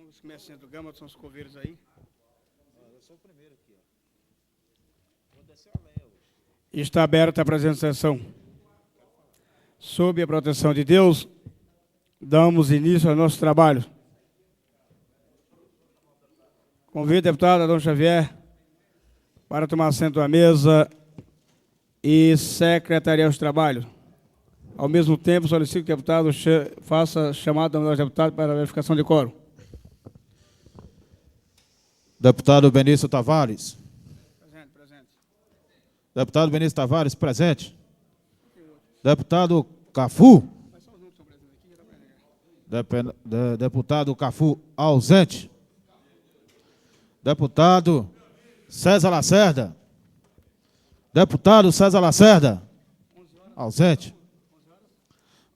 Os comerciantes do Gama são os coveiros aí. Eu sou o primeiro aqui, ó. Vou descer a lenha hoje. Está aberta a presente sessão. Sob a proteção de Deus, damos início ao nosso trabalho. Convido o deputado Adão Xavier para tomar assento à mesa e secretariar os trabalhos. Ao mesmo tempo, solicito que o deputado faça chamada aos deputados para a verificação de quórum. Deputado Benício Tavares. Presente, presente. Deputado Benício Tavares, presente. Deputado Cafu. Deputado Cafu, ausente. Deputado César Lacerda. Deputado César Lacerda, ausente.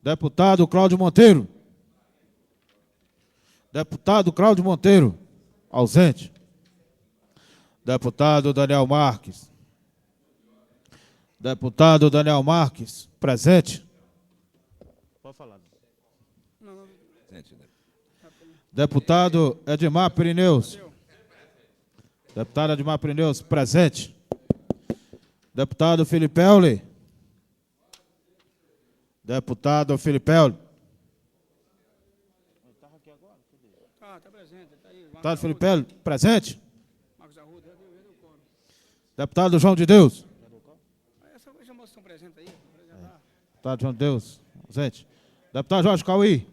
Deputado Cláudio Monteiro. Deputado Cláudio Monteiro, ausente. Deputado Daniel Marques. Deputado Daniel Marques, presente. Pode falar. Deputado Edmar Pirineus. Deputado Edmar Pirineus, presente. Deputado Felipe Euler. Deputado Felipe Euler. Está presente, está aí. Deputado Felipe Euler, presente. Deputado João de Deus. Essa moça estão presentes aí. Deputado João de Deus, ausente. Deputado Jorge Cauí.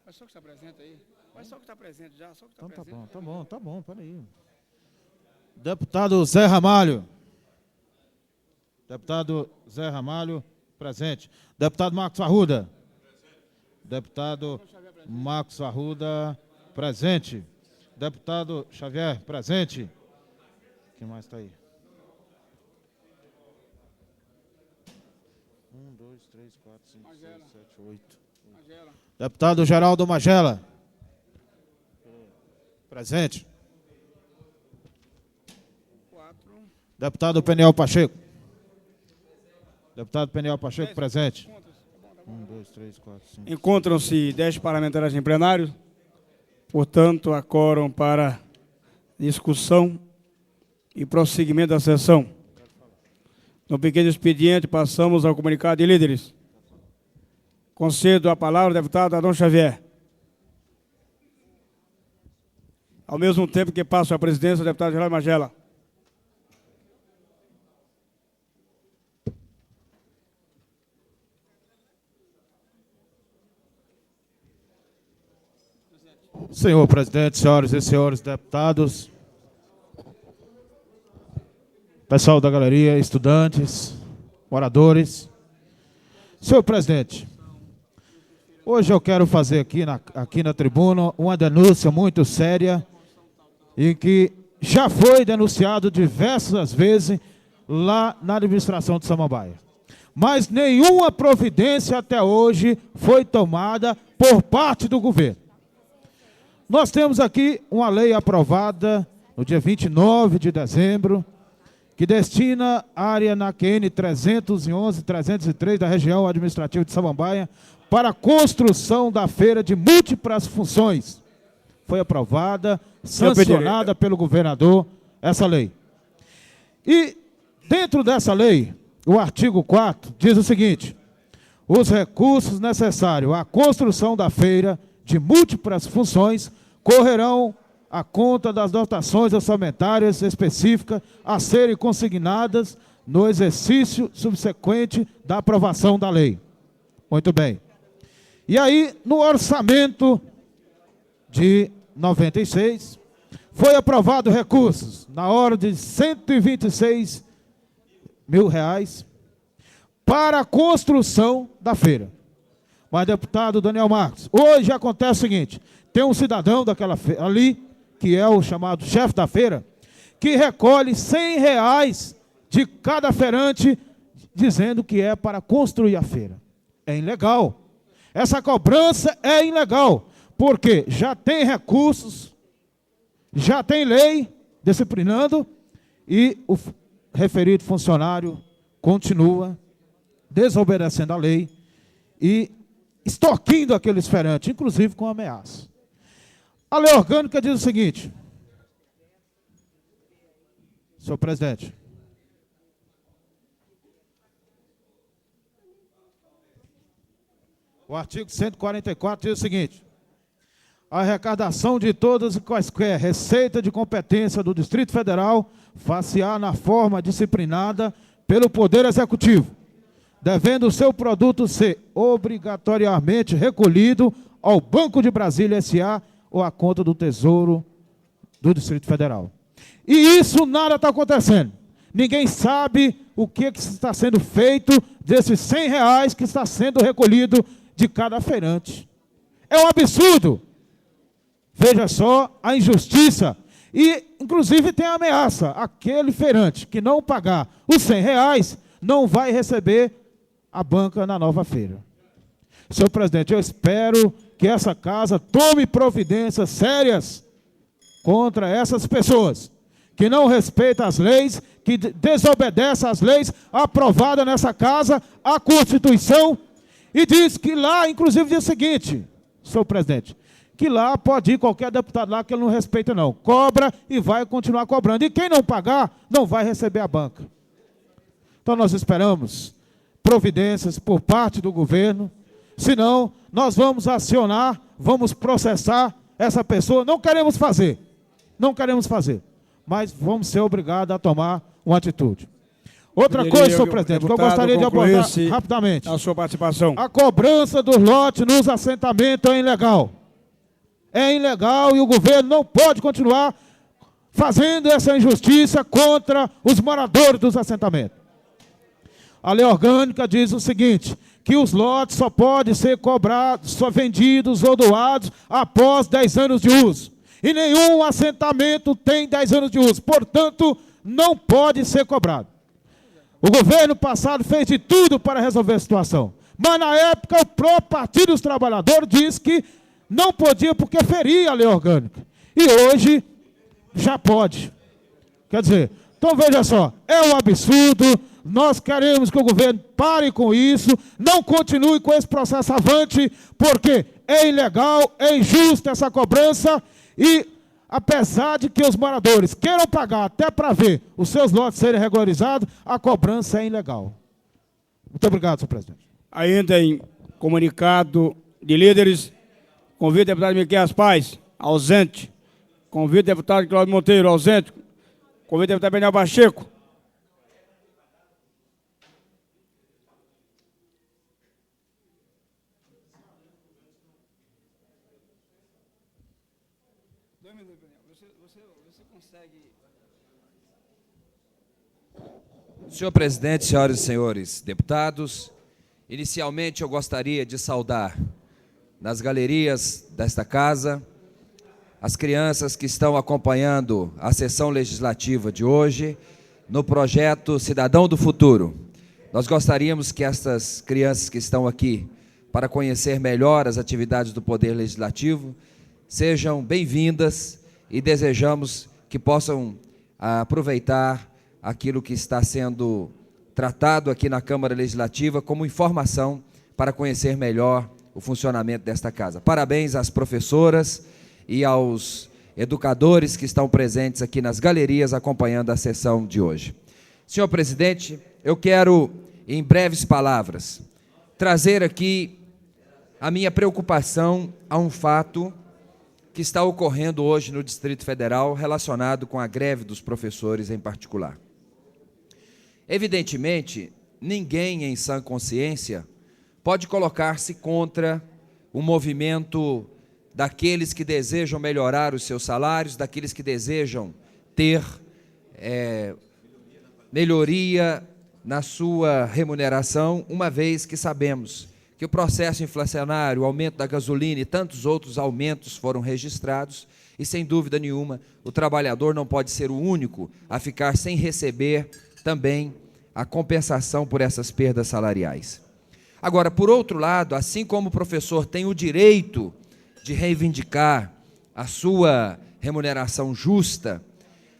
Mas só que está presente aí. Mas só que está presente já, só que está Então presente. tá bom, peraí. Deputado Zé Ramalho. Deputado Zé Ramalho, presente. Deputado Marcos Arruda. Deputado Marcos Arruda, presente. Deputado Xavier, presente. Quem mais está aí? 1, 2, 3, 4, 5, 6, 7, 8. Deputado Geraldo Magela. Presente. Deputado Peniel Pacheco. Deputado Peniel Pacheco, presente. 1, 2, 3, 4, 5. Encontram-se 10 parlamentares em plenário. Portanto, há quórum para discussão e prosseguimento da sessão. No pequeno expediente, passamos ao comunicado de líderes. Concedo a palavra ao deputado Adão Xavier. Ao mesmo tempo que passo a presidência, o deputado Geraldo Magela. Senhor presidente, senhoras e senhores deputados, pessoal da galeria, estudantes, moradores. Senhor presidente, hoje eu quero fazer aqui na tribuna uma denúncia muito séria e que já foi denunciado diversas vezes lá na administração de Samambaia. Mas nenhuma providência até hoje foi tomada por parte do governo. Nós temos aqui uma lei aprovada no dia 29 de dezembro, que destina a área na QN 311-303 da região administrativa de Samambaia para a construção da feira de múltiplas funções. Foi aprovada, sancionada pelo governador essa lei. E dentro dessa lei, o artigo 4 diz o seguinte: os recursos necessários à construção da feira de múltiplas funções correrão à conta das dotações orçamentárias específicas a serem consignadas no exercício subsequente da aprovação da lei. Muito bem. E aí, no orçamento de 96, foi aprovado recursos na ordem de R$126 mil para a construção da feira. Mas, deputado Daniel Marques, hoje acontece o seguinte: tem um cidadão daquela feira ali, que é o chamado chefe da feira, que recolhe R$100 de cada feirante, dizendo que é para construir a feira. É ilegal. Essa cobrança é ilegal, porque já tem recursos, já tem lei disciplinando, e o referido funcionário continua desobedecendo a lei e extorquindo aqueles feirantes, inclusive com ameaça. A lei orgânica diz o seguinte, senhor presidente. O artigo 144 diz o seguinte: a arrecadação de todas e quaisquer receita de competência do Distrito Federal far-se-á na forma disciplinada pelo Poder Executivo, devendo o seu produto ser obrigatoriamente recolhido ao Banco de Brasília S.A. ou à conta do Tesouro do Distrito Federal. E isso nada está acontecendo. Ninguém sabe o que está sendo feito desses R$100 que está sendo recolhido de cada feirante. É um absurdo. Veja só a injustiça. E, inclusive, tem a ameaça. Aquele feirante que não pagar os R$100 não vai receber a banca na nova feira. Senhor presidente, eu espero que essa casa tome providências sérias contra essas pessoas que não respeitam as leis, que desobedecem às leis aprovadas nessa casa, a Constituição, e diz que lá, inclusive, diz o seguinte, senhor presidente, que lá pode ir qualquer deputado lá que ele não respeita não, cobra e vai continuar cobrando, e quem não pagar, não vai receber a banca. Então nós esperamos providências por parte do governo, senão nós vamos acionar, vamos processar essa pessoa, não queremos fazer, mas vamos ser obrigados a tomar uma atitude. Outra coisa, senhor presidente, que eu gostaria de abordar rapidamente. A sua participação. A cobrança dos lotes nos assentamentos é ilegal. É ilegal e o governo não pode continuar fazendo essa injustiça contra os moradores dos assentamentos. A lei orgânica diz o seguinte, que os lotes só podem ser cobrados, só vendidos ou doados após 10 anos de uso. E nenhum assentamento tem 10 anos de uso, portanto, não pode ser cobrado. O governo passado fez de tudo para resolver a situação, mas na época o próprio Partido dos Trabalhadores disse que não podia porque feria a lei orgânica. E hoje já pode. Quer dizer, então veja só, é um absurdo, nós queremos que o governo pare com isso, não continue com esse processo avante, porque é ilegal, é injusta essa cobrança e, apesar de que os moradores queiram pagar até para ver os seus lotes serem regularizados, a cobrança é ilegal. Muito obrigado, senhor presidente. Ainda em comunicado de líderes, convido o deputado Miqueias Paz, ausente. Convido o deputado Cláudio Monteiro, ausente. Convido o deputado Daniel Pacheco. Senhor presidente, senhoras e senhores deputados, inicialmente eu gostaria de saudar nas galerias desta casa as crianças que estão acompanhando a sessão legislativa de hoje no projeto Cidadão do Futuro. Nós gostaríamos que essas crianças que estão aqui para conhecer melhor as atividades do Poder Legislativo sejam bem-vindas e desejamos que possam aproveitar aquilo que está sendo tratado aqui na Câmara Legislativa como informação para conhecer melhor o funcionamento desta casa. Parabéns às professoras e aos educadores que estão presentes aqui nas galerias acompanhando a sessão de hoje. Senhor presidente, eu quero, em breves palavras, trazer aqui a minha preocupação a um fato que está ocorrendo hoje no Distrito Federal relacionado com a greve dos professores em particular. Evidentemente, ninguém em sã consciência pode colocar-se contra o movimento daqueles que desejam melhorar os seus salários, daqueles que desejam ter melhoria na sua remuneração, uma vez que sabemos que o processo inflacionário, o aumento da gasolina e tantos outros aumentos foram registrados e, sem dúvida nenhuma, o trabalhador não pode ser o único a ficar sem receber também a compensação por essas perdas salariais. Agora, por outro lado, assim como o professor tem o direito de reivindicar a sua remuneração justa,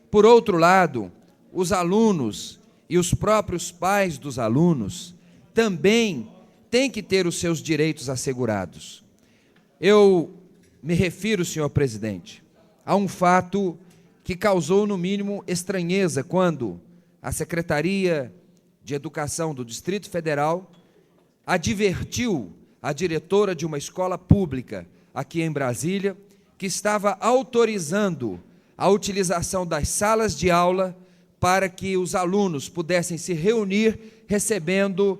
por outro lado, os alunos e os próprios pais dos alunos também têm que ter os seus direitos assegurados. Eu me refiro, senhor presidente, a um fato que causou, no mínimo, estranheza quando a Secretaria de Educação do Distrito Federal advertiu a diretora de uma escola pública aqui em Brasília que estava autorizando a utilização das salas de aula para que os alunos pudessem se reunir recebendo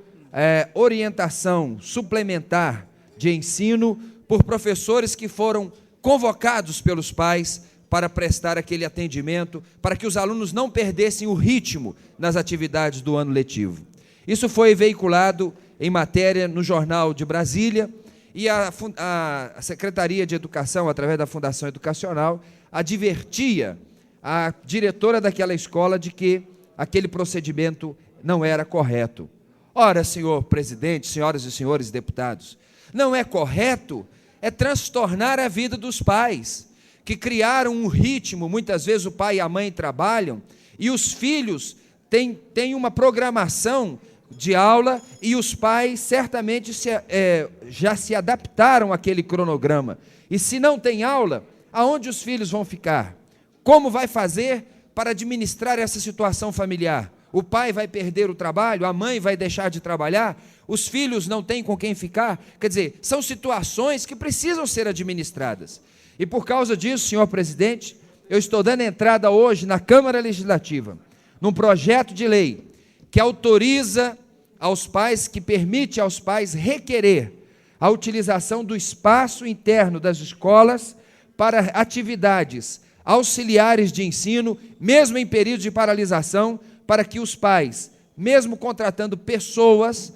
orientação suplementar de ensino por professores que foram convocados pelos pais para prestar aquele atendimento, para que os alunos não perdessem o ritmo nas atividades do ano letivo. Isso foi veiculado em matéria no Jornal de Brasília, e a Secretaria de Educação, através da Fundação Educacional, advertia a diretora daquela escola de que aquele procedimento não era correto. Ora, senhor presidente, senhoras e senhores deputados, não é correto, é transtornar a vida dos pais, que criaram um ritmo, muitas vezes o pai e a mãe trabalham, e os filhos têm uma programação de aula, e os pais certamente já se adaptaram àquele cronograma. E se não tem aula, aonde os filhos vão ficar? Como vai fazer para administrar essa situação familiar? O pai vai perder o trabalho, a mãe vai deixar de trabalhar, os filhos não têm com quem ficar. Quer dizer, são situações que precisam ser administradas. E por causa disso, senhor presidente, eu estou dando entrada hoje na Câmara Legislativa, num projeto de lei que autoriza aos pais, que permite aos pais requerer a utilização do espaço interno das escolas para atividades auxiliares de ensino, mesmo em período de paralisação, para que os pais, mesmo contratando pessoas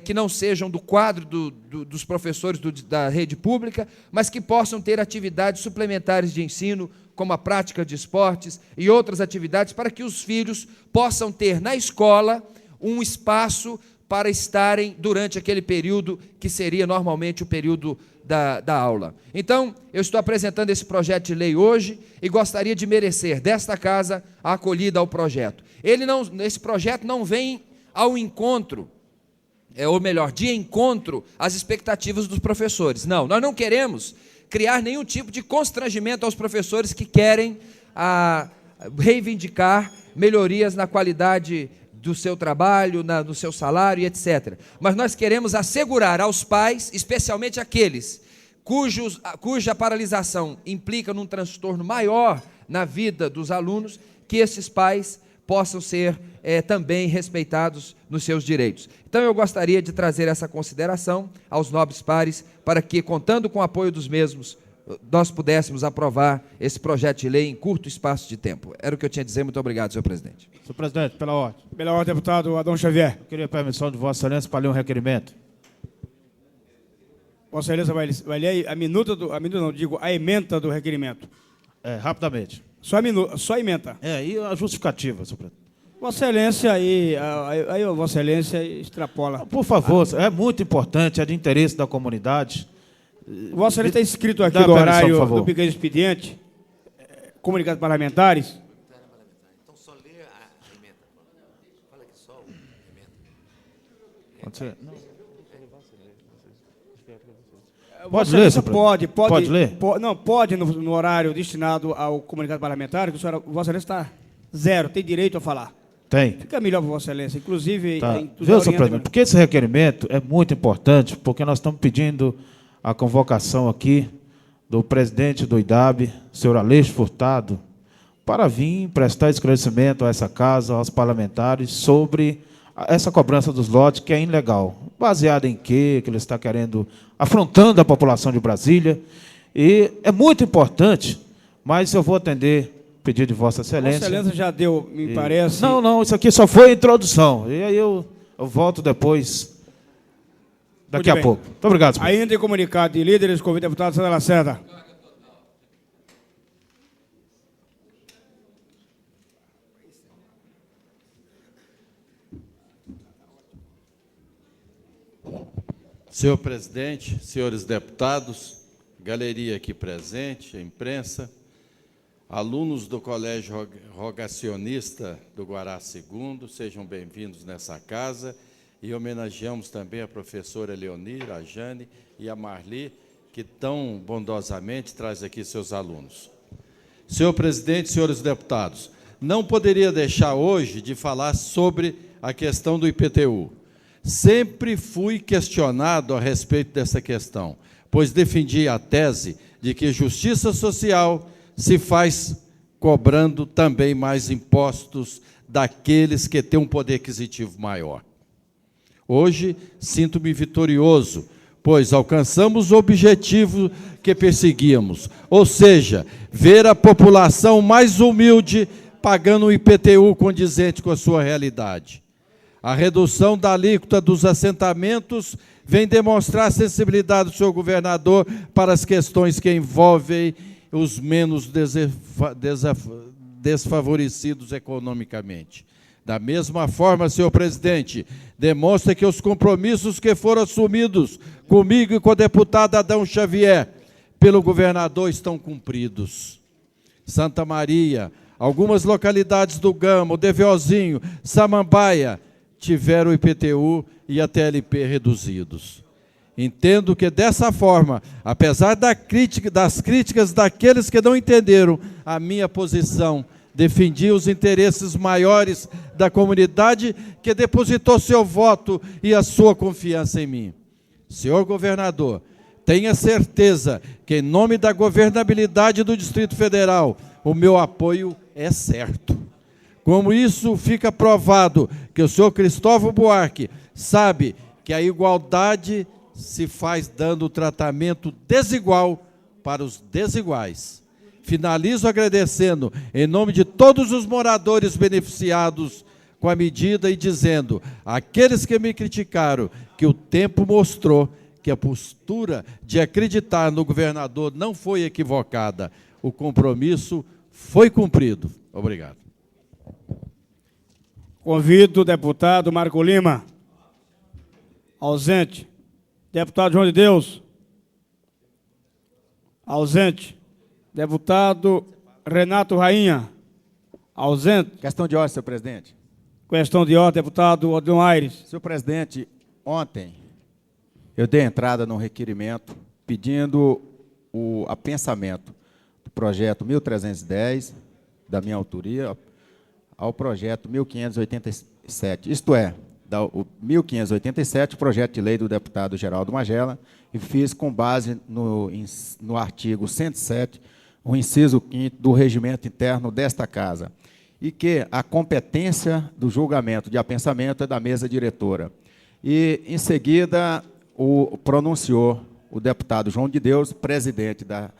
que não sejam do quadro dos professores da rede pública, mas que possam ter atividades suplementares de ensino, como a prática de esportes e outras atividades, para que os filhos possam ter na escola um espaço para estarem durante aquele período que seria normalmente o período da aula. Então, eu estou apresentando esse projeto de lei hoje e gostaria de merecer desta casa a acolhida ao projeto. Esse projeto não vem ao encontro, ou melhor, de encontro às expectativas dos professores. Não, nós não queremos criar nenhum tipo de constrangimento aos professores que querem reivindicar melhorias na qualidade do seu trabalho, do seu salário, etc. Mas nós queremos assegurar aos pais, especialmente aqueles cuja paralisação implica num transtorno maior na vida dos alunos, que esses pais possam ser também respeitados nos seus direitos. Então eu gostaria de trazer essa consideração aos nobres pares, para que, contando com o apoio dos mesmos, nós pudéssemos aprovar esse projeto de lei em curto espaço de tempo. Era o que eu tinha a dizer. Muito obrigado, senhor presidente. Senhor presidente, pela ordem. Pela ordem, deputado Adão Xavier. Eu queria a permissão de Vossa Excelência para ler um requerimento. Vossa Excelência vai ler a ementa do requerimento. Rapidamente. Só a ementa. E a justificativa, senhor presidente. Vossa Excelência aí Vossa Excelência extrapola. Por favor, é muito importante, é de interesse da comunidade. Vossa Excelência está escrito aqui Dá do a permissão, horário por favor. do pequeno expediente, comunicados parlamentares. Então só lê a emenda. Fala aqui só a emenda. Pode ser? Vossa Pode ler, Excelência senhor presidente? Pode ler? Não, pode no horário destinado ao comunicado parlamentar, que Vossa Excelência está zero, tem direito a falar. Tem. Fica melhor para Vossa Excelência, inclusive... Tá. Tudo Viu, senhor orienta- presidente? Porque esse requerimento é muito importante, porque nós estamos pedindo a convocação aqui do presidente do IDAB, senhor Aleixo Furtado, para vir prestar esclarecimento a essa casa, aos parlamentares, sobre essa cobrança dos lotes, que é ilegal. Baseado em quê? Que ele está querendo, afrontando a população de Brasília. E é muito importante, mas eu vou atender o pedido de Vossa Excelência. Vossa Excelência já deu, me parece... Não, isso aqui só foi a introdução. E aí eu volto depois, daqui Muito a bem. pouco. Muito obrigado, senhor. Ainda em comunicado de líderes, convido o deputado Sandra Lacerda. Senhor presidente, senhores deputados, galeria aqui presente, a imprensa, alunos do Colégio Rogacionista do Guará II, sejam bem-vindos nessa casa, e homenageamos também a professora Leonir, a Jane e a Marli, que tão bondosamente traz aqui seus alunos. Senhor presidente, senhores deputados, não poderia deixar hoje de falar sobre a questão do IPTU. Sempre fui questionado a respeito dessa questão, pois defendi a tese de que justiça social se faz cobrando também mais impostos daqueles que têm um poder aquisitivo maior. Hoje, sinto-me vitorioso, pois alcançamos o objetivo que perseguíamos, ou seja, ver a população mais humilde pagando um IPTU condizente com a sua realidade. A redução da alíquota dos assentamentos vem demonstrar a sensibilidade do senhor governador para as questões que envolvem os menos desfavorecidos economicamente. Da mesma forma, senhor presidente, demonstra que os compromissos que foram assumidos comigo e com o deputado Adão Xavier pelo governador estão cumpridos. Santa Maria, algumas localidades do Gama, o Deveuzinho, Samambaia, tiveram o IPTU e a TLP reduzidos. Entendo que, dessa forma, apesar das críticas daqueles que não entenderam a minha posição, defendi os interesses maiores da comunidade que depositou seu voto e a sua confiança em mim. Senhor governador, tenha certeza que, em nome da governabilidade do Distrito Federal, o meu apoio é certo. Como isso fica provado que o senhor Cristóvão Buarque sabe que a igualdade se faz dando tratamento desigual para os desiguais. Finalizo agradecendo, em nome de todos os moradores beneficiados com a medida e dizendo àqueles que me criticaram que o tempo mostrou que a postura de acreditar no governador não foi equivocada. O compromisso foi cumprido. Obrigado. Convido o deputado Marco Lima. Ausente. Deputado João de Deus. Ausente. Deputado Renato Rainha. Ausente. Questão de ordem, senhor presidente. Questão de ordem, deputado Odilon Aires. Senhor presidente, ontem eu dei entrada num requerimento pedindo o apensamento do projeto 1310, da minha autoria, ao projeto 1587, isto é, o 1587, projeto de lei do deputado Geraldo Magela, e fiz com base no artigo 107, o inciso 5º do regimento interno desta Casa, e que a competência do julgamento de apensamento é da mesa diretora. E, em seguida, pronunciou o deputado João de Deus, presidente da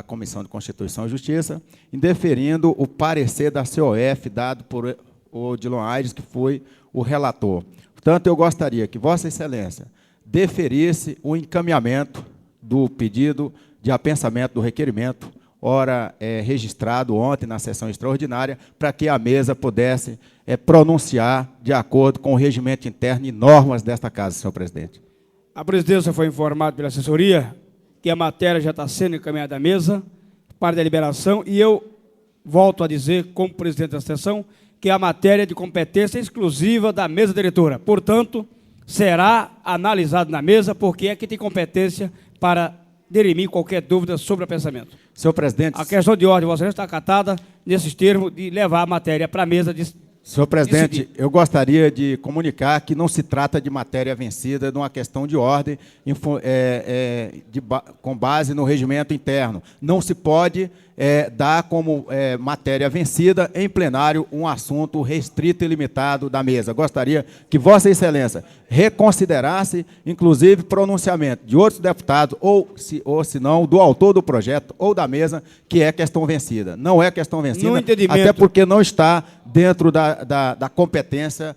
Comissão de Constituição e Justiça, indeferindo o parecer da COF dado por Odilon Aires, que foi o relator. Portanto, eu gostaria que Vossa Excelência deferisse o encaminhamento do pedido de apensamento do requerimento, ora registrado ontem na sessão extraordinária, para que a mesa pudesse pronunciar de acordo com o regimento interno e normas desta Casa, senhor presidente. A presidência foi informada pela assessoria que a matéria já está sendo encaminhada à mesa para deliberação, e eu volto a dizer, como presidente da sessão, que a matéria é de competência exclusiva da mesa diretora. Portanto, será analisado na mesa, porque é que tem competência para dirimir qualquer dúvida sobre o pensamento. Senhor presidente... A questão de ordem, Vossa Excelência, está acatada nesses termos de levar a matéria para a mesa de... Senhor presidente, eu gostaria de comunicar que não se trata de matéria vencida, de uma questão de ordem com base no regimento interno. Não se pode dar como matéria vencida em plenário um assunto restrito e limitado da mesa. Gostaria que Vossa Excelência reconsiderasse, inclusive, pronunciamento de outros deputados, ou se não, do autor do projeto ou da mesa, que é questão vencida. Não é questão vencida, até porque não está dentro da competência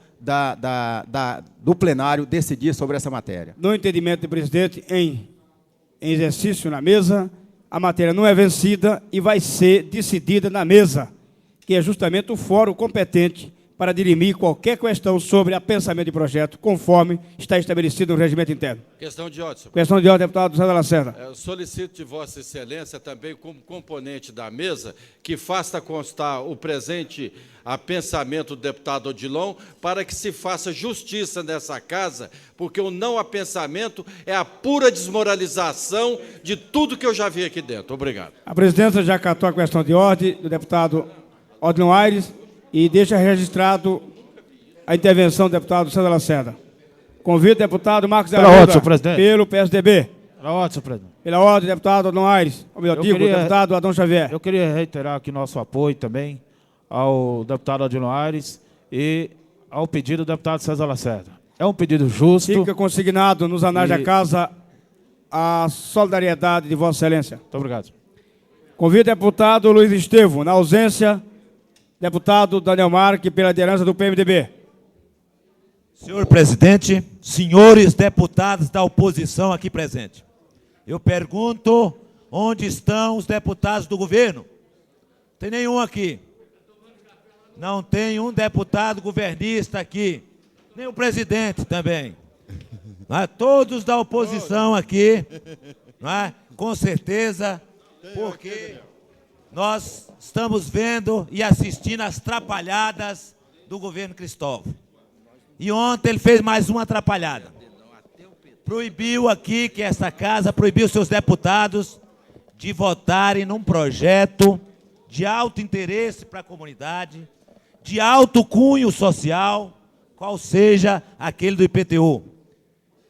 do plenário decidir sobre essa matéria. No entendimento do presidente, em exercício na mesa, a matéria não é vencida e vai ser decidida na mesa, que é justamente o fórum competente para dirimir qualquer questão sobre apensamento de projeto, conforme está estabelecido no regimento interno. Questão de ordem, senhor. Questão de ordem, deputado César Lacerda. Eu solicito de Vossa Excelência também, como componente da mesa, que faça constar o presente apensamento do deputado Odilon, para que se faça justiça nessa casa, porque o não apensamento é a pura desmoralização de tudo que eu já vi aqui dentro. Obrigado. A presidência já acatou a questão de ordem do deputado Odilon Aires e deixa registrado a intervenção do deputado César Lacerda. Convido o deputado Marcos Pela Arruda, ordem, senhor presidente. pelo PSDB. Pela ordem, senhor presidente. Pela ordem, deputado Odilon Aires. Ou melhor, deputado Adão Xavier. Eu queria reiterar aqui nosso apoio também ao deputado Odilon Aires e ao pedido do deputado César Lacerda. É um pedido justo. Fica consignado nos anais da casa a solidariedade de Vossa Excelência. Muito obrigado. Convido o deputado Luiz Estevão, na ausência, deputado Daniel Marque, pela liderança do PMDB. Senhor presidente, senhores deputados da oposição aqui presentes, eu pergunto onde estão os deputados do governo? Não tem nenhum aqui. Não tem um deputado governista aqui, nem o presidente também. Não é? Todos da oposição aqui, não é? Com certeza, porque nós estamos vendo e assistindo às atrapalhadas do governo Cristóvão. E ontem ele fez mais uma atrapalhada. Proibiu aqui, que essa casa proibiu seus deputados de votarem num projeto de alto interesse para a comunidade, de alto cunho social, qual seja aquele do IPTU.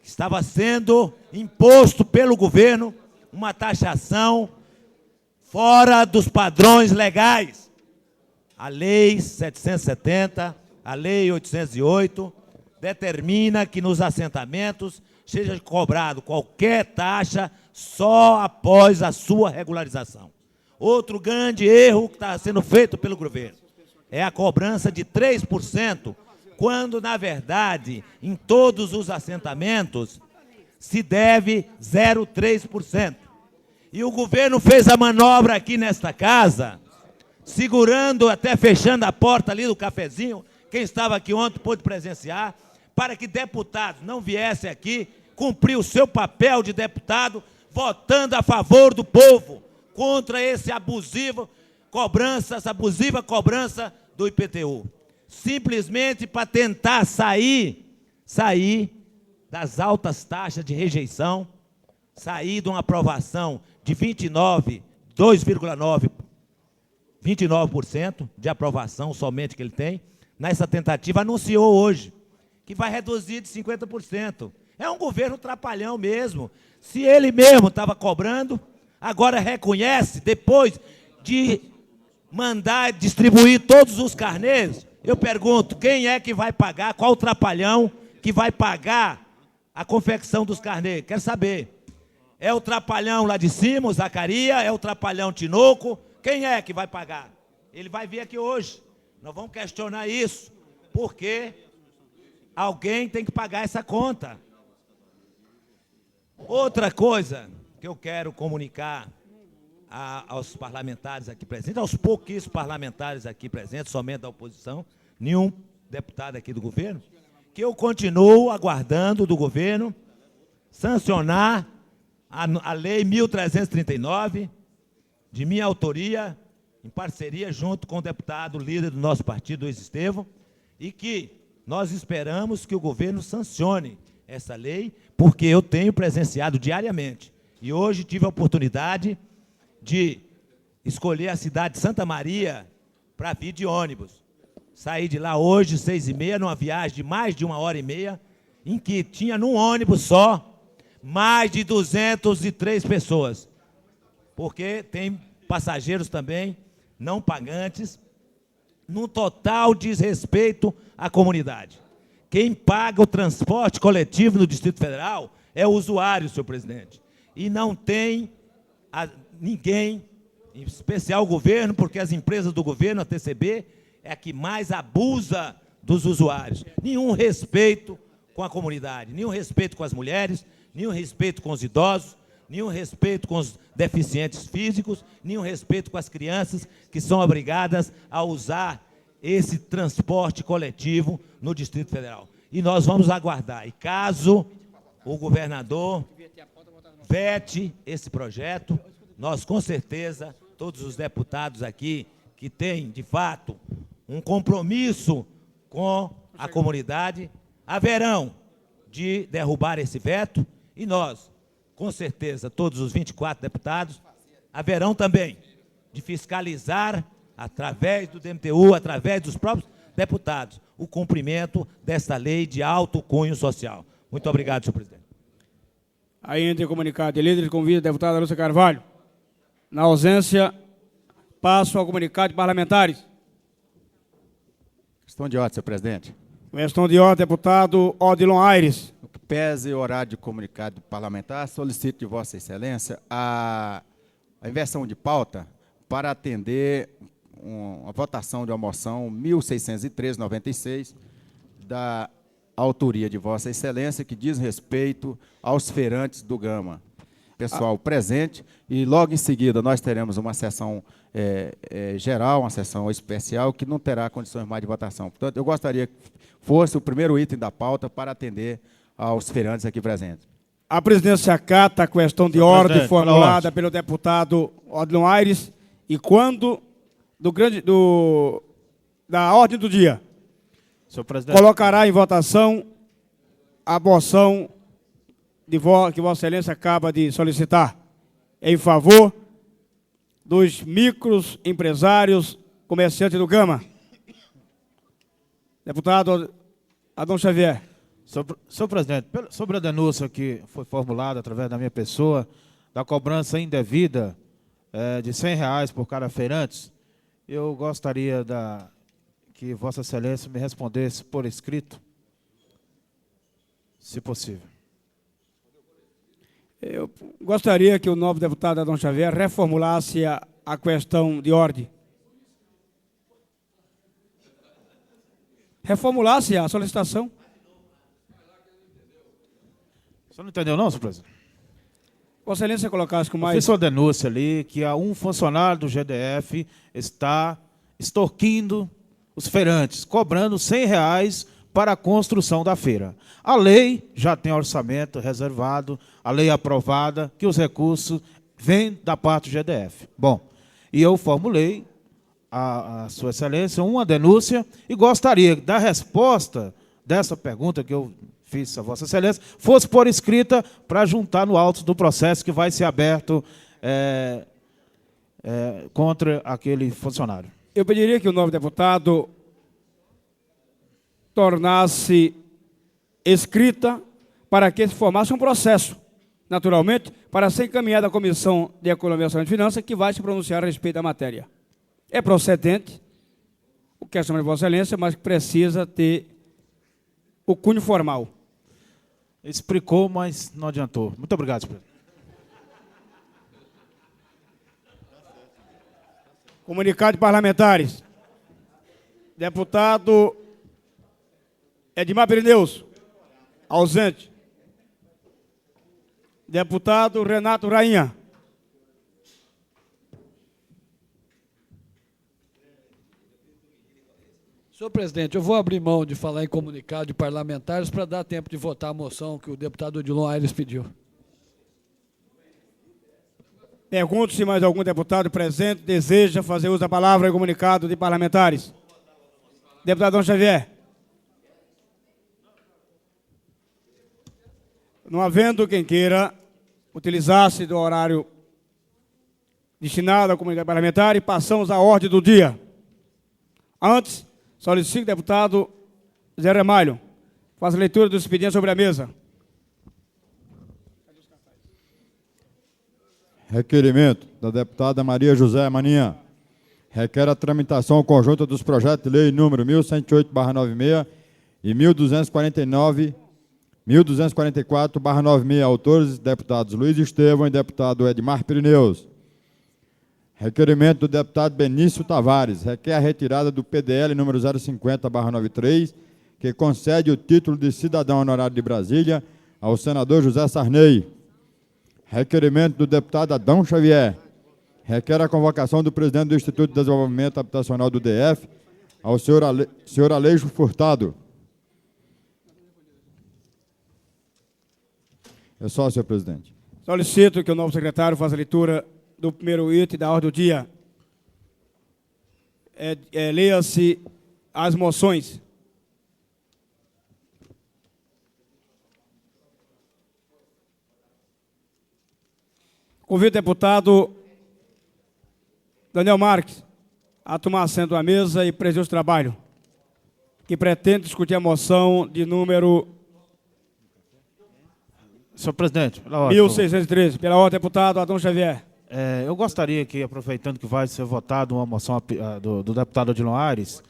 Estava sendo imposto pelo governo uma taxação fora dos padrões legais. A Lei 770, a Lei 808, determina que nos assentamentos seja cobrado qualquer taxa só após a sua regularização. Outro grande erro que está sendo feito pelo governo é a cobrança de 3%, quando, na verdade, em todos os assentamentos se deve 0,3%. E o governo fez a manobra aqui nesta casa, segurando, até fechando a porta ali do cafezinho, quem estava aqui ontem pôde presenciar, para que deputados não viessem aqui cumprir o seu papel de deputado, votando a favor do povo, contra esse abusiva cobrança do IPTU. Simplesmente para tentar sair das altas taxas de rejeição, sair de uma aprovação de 29% de aprovação somente que ele tem, nessa tentativa, anunciou hoje que vai reduzir de 50%. É um governo trapalhão mesmo. Se ele mesmo estava cobrando, agora reconhece, depois de mandar distribuir todos os carnês, eu pergunto, quem é que vai pagar, qual o trapalhão que vai pagar a confecção dos carnês? Quero saber. É o trapalhão lá de cima, o Zacaria, é o trapalhão Tinoco, quem é que vai pagar? Ele vai vir aqui hoje. Nós vamos questionar isso, porque alguém tem que pagar essa conta. Outra coisa que eu quero comunicar aos parlamentares aqui presentes, aos pouquíssimos parlamentares aqui presentes, somente da oposição, nenhum deputado aqui do governo, que eu continuo aguardando do governo sancionar a Lei 1339, de minha autoria, em parceria junto com o deputado líder do nosso partido, Luiz Estevão, e que nós esperamos que o governo sancione essa lei, porque eu tenho presenciado diariamente. E hoje tive a oportunidade de escolher a cidade de Santa Maria para vir de ônibus. Saí de lá hoje, 6h30, numa viagem de mais de 1h30, em que tinha num ônibus só mais de 203 pessoas. Porque tem passageiros também não pagantes, num total desrespeito à comunidade. Quem paga o transporte coletivo no Distrito Federal é o usuário, senhor presidente. E não tem ninguém, em especial o governo, porque as empresas do governo, a TCB, é a que mais abusa dos usuários. Nenhum respeito com a comunidade, nenhum respeito com as mulheres, nenhum respeito com os idosos, nenhum respeito com os deficientes físicos, nenhum respeito com as crianças que são obrigadas a usar esse transporte coletivo no Distrito Federal. E nós vamos aguardar. E caso o governador vete esse projeto, nós com certeza, todos os deputados aqui que têm, de fato, um compromisso com a comunidade, haverão de derrubar esse veto e nós, com certeza, todos os 24 deputados, haverão também de fiscalizar, através do DMTU, através dos próprios deputados, o cumprimento desta lei de alto cunho social. Muito obrigado, senhor presidente. Ainda em comunicado de líderes, convido a deputada Lúcia Carvalho. Na ausência, passo ao comunicado de parlamentares. Questão de ordem, senhor presidente. Questão de ordem, deputado Odilon Aires. Pese o horário de comunicado parlamentar, solicito de Vossa Excelência a inversão de pauta para atender a votação de uma moção 1613/96 da autoria de Vossa Excelência, que diz respeito aos feirantes do Gama. Pessoal presente, e logo em seguida nós teremos uma sessão geral, uma sessão especial, que não terá condições mais de votação. Portanto, eu gostaria que fosse o primeiro item da pauta para atender aos feirantes aqui presentes. A presidência acata a questão de ordem formulada pelo deputado Odilon Aires e quando da ordem do dia. Senhor presidente. Colocará em votação a moção que Vossa Excelência acaba de solicitar em favor dos microempresários comerciantes do Gama. Deputado Adão Xavier. Senhor presidente, sobre a denúncia que foi formulada através da minha pessoa, da cobrança indevida de R$100 por cada feirante, eu gostaria que Vossa Excelência me respondesse por escrito, se possível. Eu gostaria que o novo deputado Adão Xavier reformulasse a questão de ordem. Reformulasse a solicitação. Você não entendeu não, senhor presidente? Vossa Excelência colocasse com Eu mais... fiz uma denúncia ali que um funcionário do GDF está extorquindo os feirantes, cobrando R$100 para a construção da feira. A lei já tem orçamento reservado, a lei aprovada, que os recursos vêm da parte do GDF. Bom, e eu formulei a Sua Excelência uma denúncia e gostaria da resposta dessa pergunta que eu fiz a Vossa Excelência fosse por escrita para juntar no auto do processo que vai ser aberto contra aquele funcionário. Eu pediria que o novo deputado tornasse escrita para que se formasse um processo, naturalmente, para ser encaminhado à Comissão de Economia, Orçamento e Finanças, que vai se pronunciar a respeito da matéria. É procedente o questionamento de Vossa Excelência, mas precisa ter o cunho formal. Explicou, mas não adiantou. Muito obrigado, senhor presidente. Comunicado de parlamentares. Deputado Edmar Pirineus, ausente. Deputado Renato Rainha. Senhor presidente, eu vou abrir mão de falar em comunicado de parlamentares para dar tempo de votar a moção que o deputado Odilon Aires pediu. Pergunto se mais algum deputado presente deseja fazer uso da palavra em comunicado de parlamentares. Deputado Adão Xavier. Não havendo quem queira utilizar-se do horário destinado à comunidade parlamentar, passamos à ordem do dia. Antes, solicito o deputado Zé Ramalho faça a leitura do expediente sobre a mesa. Requerimento da deputada Maria José Maninha. Requer a tramitação conjunta dos projetos de lei número 1108/96 e 1244/96, autores deputados Luiz Estevão e deputado Edmar Pirineus. Requerimento do deputado Benício Tavares, requer a retirada do PDL número 050/93, que concede o título de cidadão honorário de Brasília ao senador José Sarney. Requerimento do deputado Adão Xavier, requer a convocação do presidente do Instituto de Desenvolvimento Habitacional do DF ao senhor Aleixo Furtado. É só, senhor presidente. Solicito que o novo secretário faça a leitura do primeiro item da ordem do dia. Leia-se as moções. Convido o deputado Daniel Marques a tomar assento à mesa e presidir o trabalho, que pretende discutir a moção de número Senhor presidente, pela ordem. 1613. Pela ordem, deputado Adão Xavier. Eu gostaria que, aproveitando que vai ser votada uma moção do deputado Odilon Aires,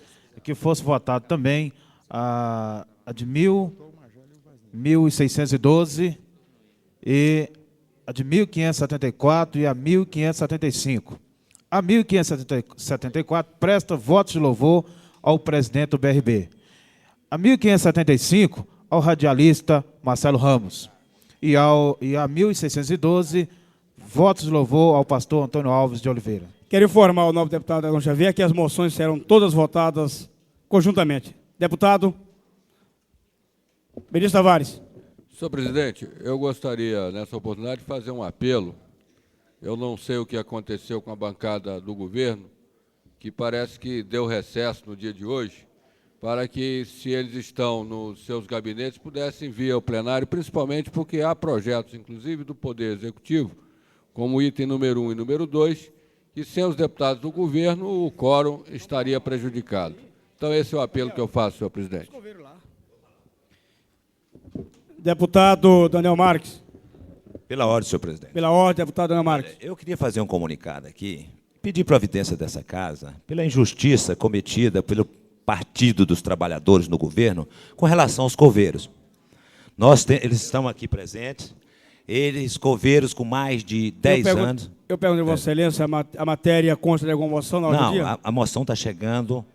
que fosse votado também a de 1612 e a de 1574 e a 1575. A 1574 presta votos de louvor ao presidente do BRB. A 1575 ao radialista Marcelo Ramos. E a 1612, votos de louvor ao pastor Antônio Alves de Oliveira. Quero informar o novo deputado Adão Xavier que as moções serão todas votadas conjuntamente. Deputado Benício Tavares. Senhor presidente, eu gostaria, nessa oportunidade, de fazer um apelo. Eu não sei o que aconteceu com a bancada do governo, que parece que deu recesso no dia de hoje, para que, se eles estão nos seus gabinetes, pudessem vir ao plenário, principalmente porque há projetos, inclusive do Poder Executivo, como o item número 1 e número 2, que sem os deputados do governo, o quórum estaria prejudicado. Então, esse é o apelo que eu faço, senhor presidente. Deputado Daniel Marques. Pela ordem, senhor presidente. Pela ordem, deputado Daniel Marques. Eu queria fazer um comunicado aqui, pedir providência dessa casa pela injustiça cometida pelo Partido dos Trabalhadores no governo com relação aos coveiros. Eles estão aqui presentes, eles, coveiros com mais de 10 anos... Eu pergunto a Vossa Excelência, a matéria consta de alguma moção na ordem do dia? Não, a moção está chegando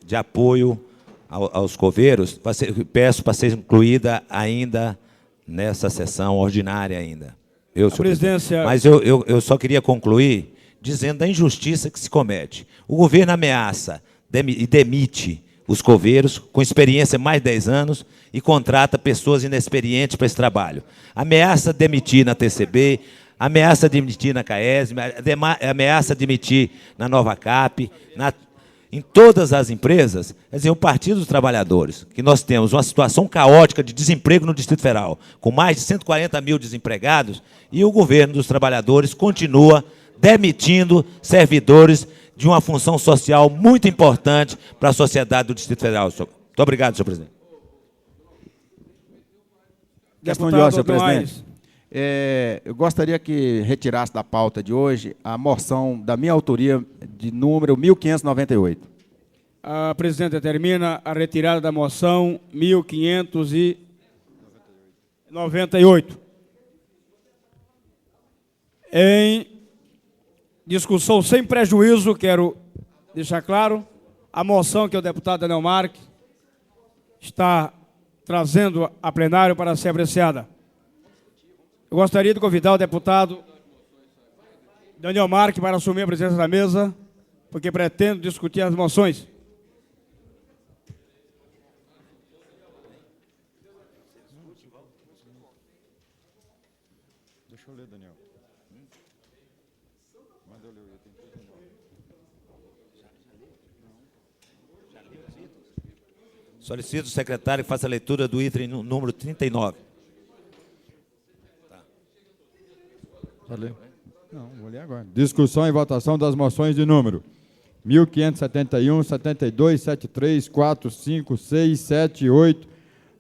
de apoio aos coveiros, peço para ser incluída ainda nessa sessão ordinária ainda. Presidência... Mas eu só queria concluir dizendo da injustiça que se comete. O governo ameaça e demite os coveiros com experiência de mais de 10 anos e contrata pessoas inexperientes para esse trabalho. Ameaça demitir na TCB, ameaça demitir na CAESM, ameaça demitir na Nova Cap, em todas as empresas. Quer dizer, o Partido dos Trabalhadores, que nós temos uma situação caótica de desemprego no Distrito Federal, com mais de 140 mil desempregados, e o governo dos trabalhadores continua demitindo servidores de uma função social muito importante para a sociedade do Distrito Federal. Muito obrigado, senhor presidente. Questão de ordem, senhor presidente. Eu gostaria que retirasse da pauta de hoje a moção da minha autoria de número 1598. A presidente determina a retirada da moção 1598. Em discussão sem prejuízo, quero deixar claro, a moção que o deputado Daniel Marques está trazendo a plenário para ser apreciada. Eu gostaria de convidar o deputado Daniel Marques para assumir a presença da mesa, porque pretendo discutir as moções. Deixa eu ler, Daniel. Manda eu ler o item. Solicito o secretário que faça a leitura do item número 39. Não, vou ler agora. Discussão e votação das moções de número 1571, 72, 73, 4, 5, 6, 7, 8,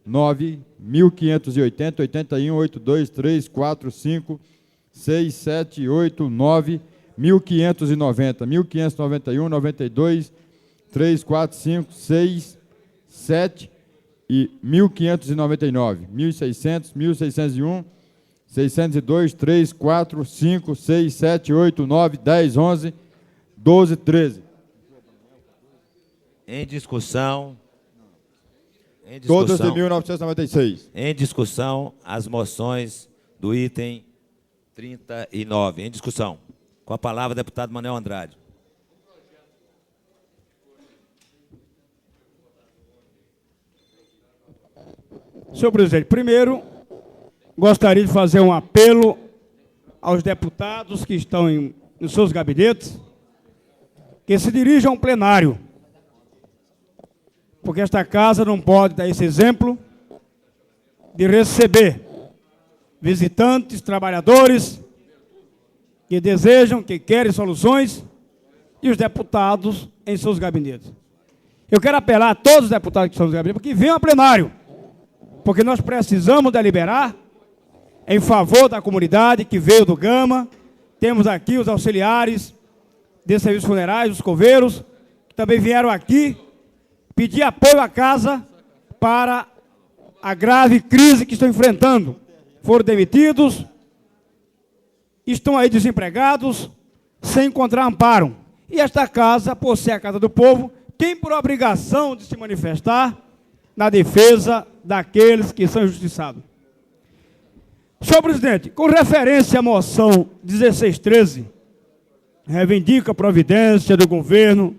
9, 1580, 81, 82, 3, 4, 5, 6, 7, 8, 9, 1590, 1591, 92, 3, 4, 5, 6, 7 e 1599, 1600, 1601, 602, 3, 4, 5, 6, 7, 8, 9, 10, 11, 12, 13. Em discussão. Todas de 1996. Em discussão, as moções do item 39. Em discussão. Com a palavra, deputado Manuel Andrade. Senhor presidente, primeiro, gostaria de fazer um apelo aos deputados que estão nos seus gabinetes, que se dirijam ao plenário, porque esta casa não pode dar esse exemplo de receber visitantes, trabalhadores que desejam, que querem soluções, e os deputados em seus gabinetes. Eu quero apelar a todos os deputados que estão nos gabinetes, que venham ao plenário, porque nós precisamos deliberar em favor da comunidade que veio do Gama. Temos aqui os auxiliares de serviços funerários, os coveiros, que também vieram aqui pedir apoio à casa para a grave crise que estão enfrentando. Foram demitidos, estão aí desempregados, sem encontrar amparo. E esta casa, por ser a casa do povo, tem por obrigação de se manifestar na defesa daqueles que são injustiçados. Senhor presidente, com referência à moção 1613, reivindica a providência do governo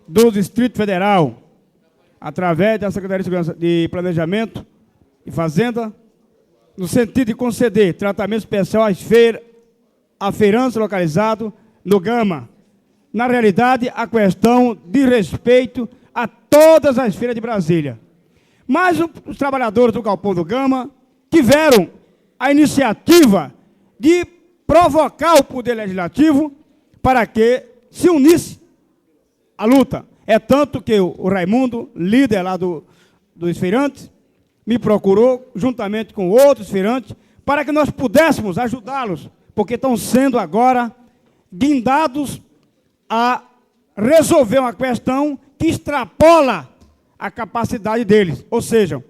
do Distrito Federal, através da Secretaria de Segurança de Planejamento e Fazenda, no sentido de conceder tratamento especial a feirantes localizados no Gama. Na realidade, a questão de respeito a todas as feiras de Brasília. Mas os trabalhadores do Galpão do Gama tiveram a iniciativa de provocar o Poder Legislativo para que se unisse à luta. É tanto que o Raimundo, líder lá dos feirantes, me procurou, juntamente com outros feirantes, para que nós pudéssemos ajudá-los, porque estão sendo agora guindados a resolver uma questão que extrapola a capacidade deles. Ou seja,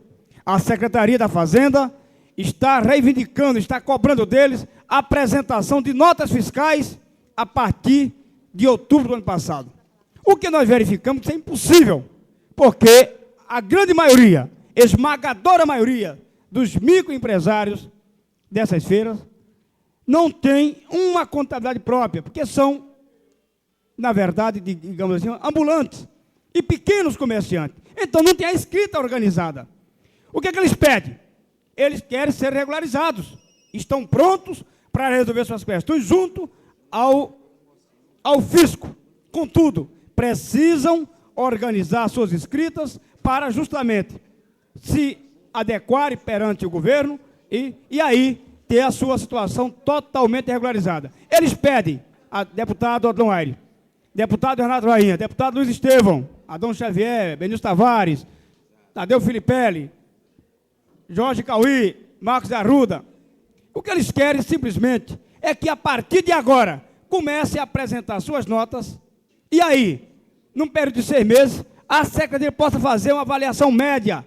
a Secretaria da Fazenda está reivindicando, está cobrando deles a apresentação de notas fiscais a partir de outubro do ano passado. O que nós verificamos que é impossível, porque a grande maioria, esmagadora maioria dos microempresários dessas feiras não tem uma contabilidade própria, porque são, na verdade, digamos assim, ambulantes e pequenos comerciantes. Então não tem a escrita organizada. O que é que eles pedem? Eles querem ser regularizados. Estão prontos para resolver suas questões junto ao fisco. Contudo, precisam organizar suas escritas para justamente se adequarem perante o governo e aí ter a sua situação totalmente regularizada. Eles pedem a deputado Adão Aire, deputado Renato Rainha, deputado Luiz Estevão, Adão Xavier, Benício Tavares, Tadeu Filipelli, Jorge Cauí, Marcos Arruda. O que eles querem simplesmente é que a partir de agora comece a apresentar suas notas e aí, num período de 6 meses, a Secretaria possa fazer uma avaliação média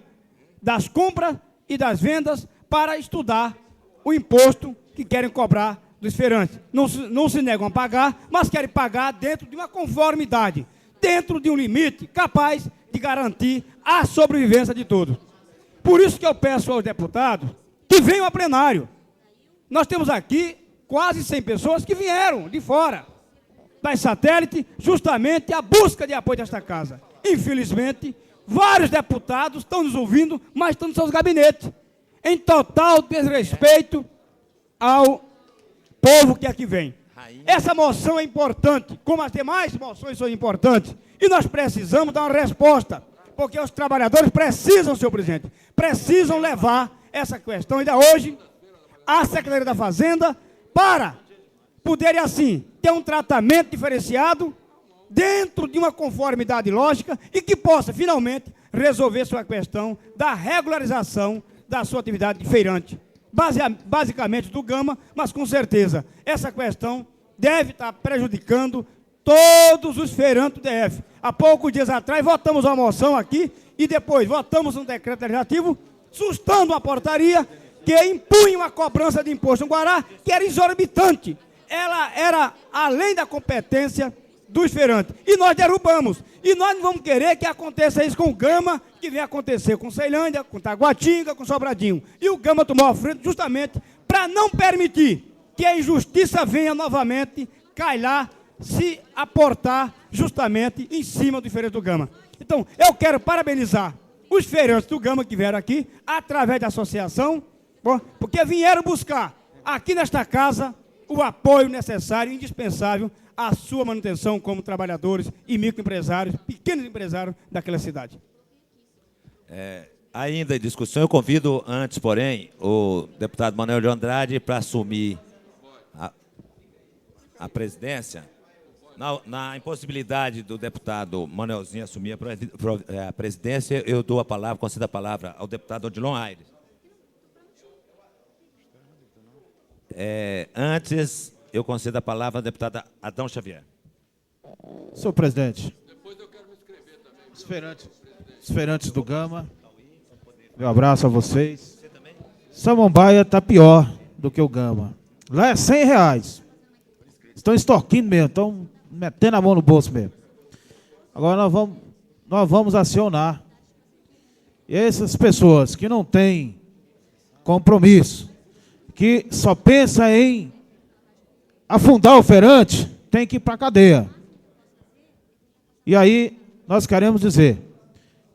das compras e das vendas para estudar o imposto que querem cobrar dos feirantes. Não se negam a pagar, mas querem pagar dentro de uma conformidade, dentro de um limite capaz de garantir a sobrevivência de todos. Por isso que eu peço aos deputados que venham a plenário. Nós temos aqui quase 100 pessoas que vieram de fora das satélites, justamente a busca de apoio desta casa. Infelizmente, vários deputados estão nos ouvindo, mas estão nos seus gabinetes, em total desrespeito ao povo que aqui vem. Essa moção é importante, como as demais moções são importantes, e nós precisamos dar uma resposta, porque os trabalhadores precisam, senhor presidente, precisam levar essa questão ainda hoje à Secretaria da Fazenda para poderem, assim, ter um tratamento diferenciado dentro de uma conformidade lógica e que possa, finalmente, resolver sua questão da regularização da sua atividade de feirante, basicamente do Gama, mas com certeza essa questão deve estar prejudicando todos os feirantes do DF. Há poucos dias atrás votamos uma moção aqui e depois votamos um decreto legislativo sustando uma portaria que impunha uma cobrança de imposto no Guará que era exorbitante. Ela era além da competência dos feirantes. E nós derrubamos. E nós não vamos querer que aconteça isso com o Gama, que vem acontecer com Ceilândia, com Taguatinga, com Sobradinho. E o Gama tomou a frente justamente para não permitir que a injustiça venha novamente cair lá, se aportar justamente em cima do feirante do Gama. Então, eu quero parabenizar os feirantes do Gama que vieram aqui, através da associação, porque vieram buscar aqui nesta casa o apoio necessário e indispensável à sua manutenção como trabalhadores e microempresários, pequenos empresários daquela cidade. Ainda em discussão, eu convido antes, porém, o deputado Manuel de Andrade para assumir a presidência. Na impossibilidade do deputado Manuelzinho assumir a presidência, eu dou a palavra, concedo a palavra ao deputado Odilon Aires. Antes, eu concedo a palavra ao deputado Adão Xavier. Senhor presidente, os feirantes do Gama, meu abraço a vocês. Samambaia está pior do que o Gama. Lá é R$100. Estão extorquindo mesmo, estão metendo a mão no bolso mesmo. Agora nós vamos acionar essas pessoas que não têm compromisso, que só pensam em afundar o feirante, tem que ir para a cadeia. E aí nós queremos dizer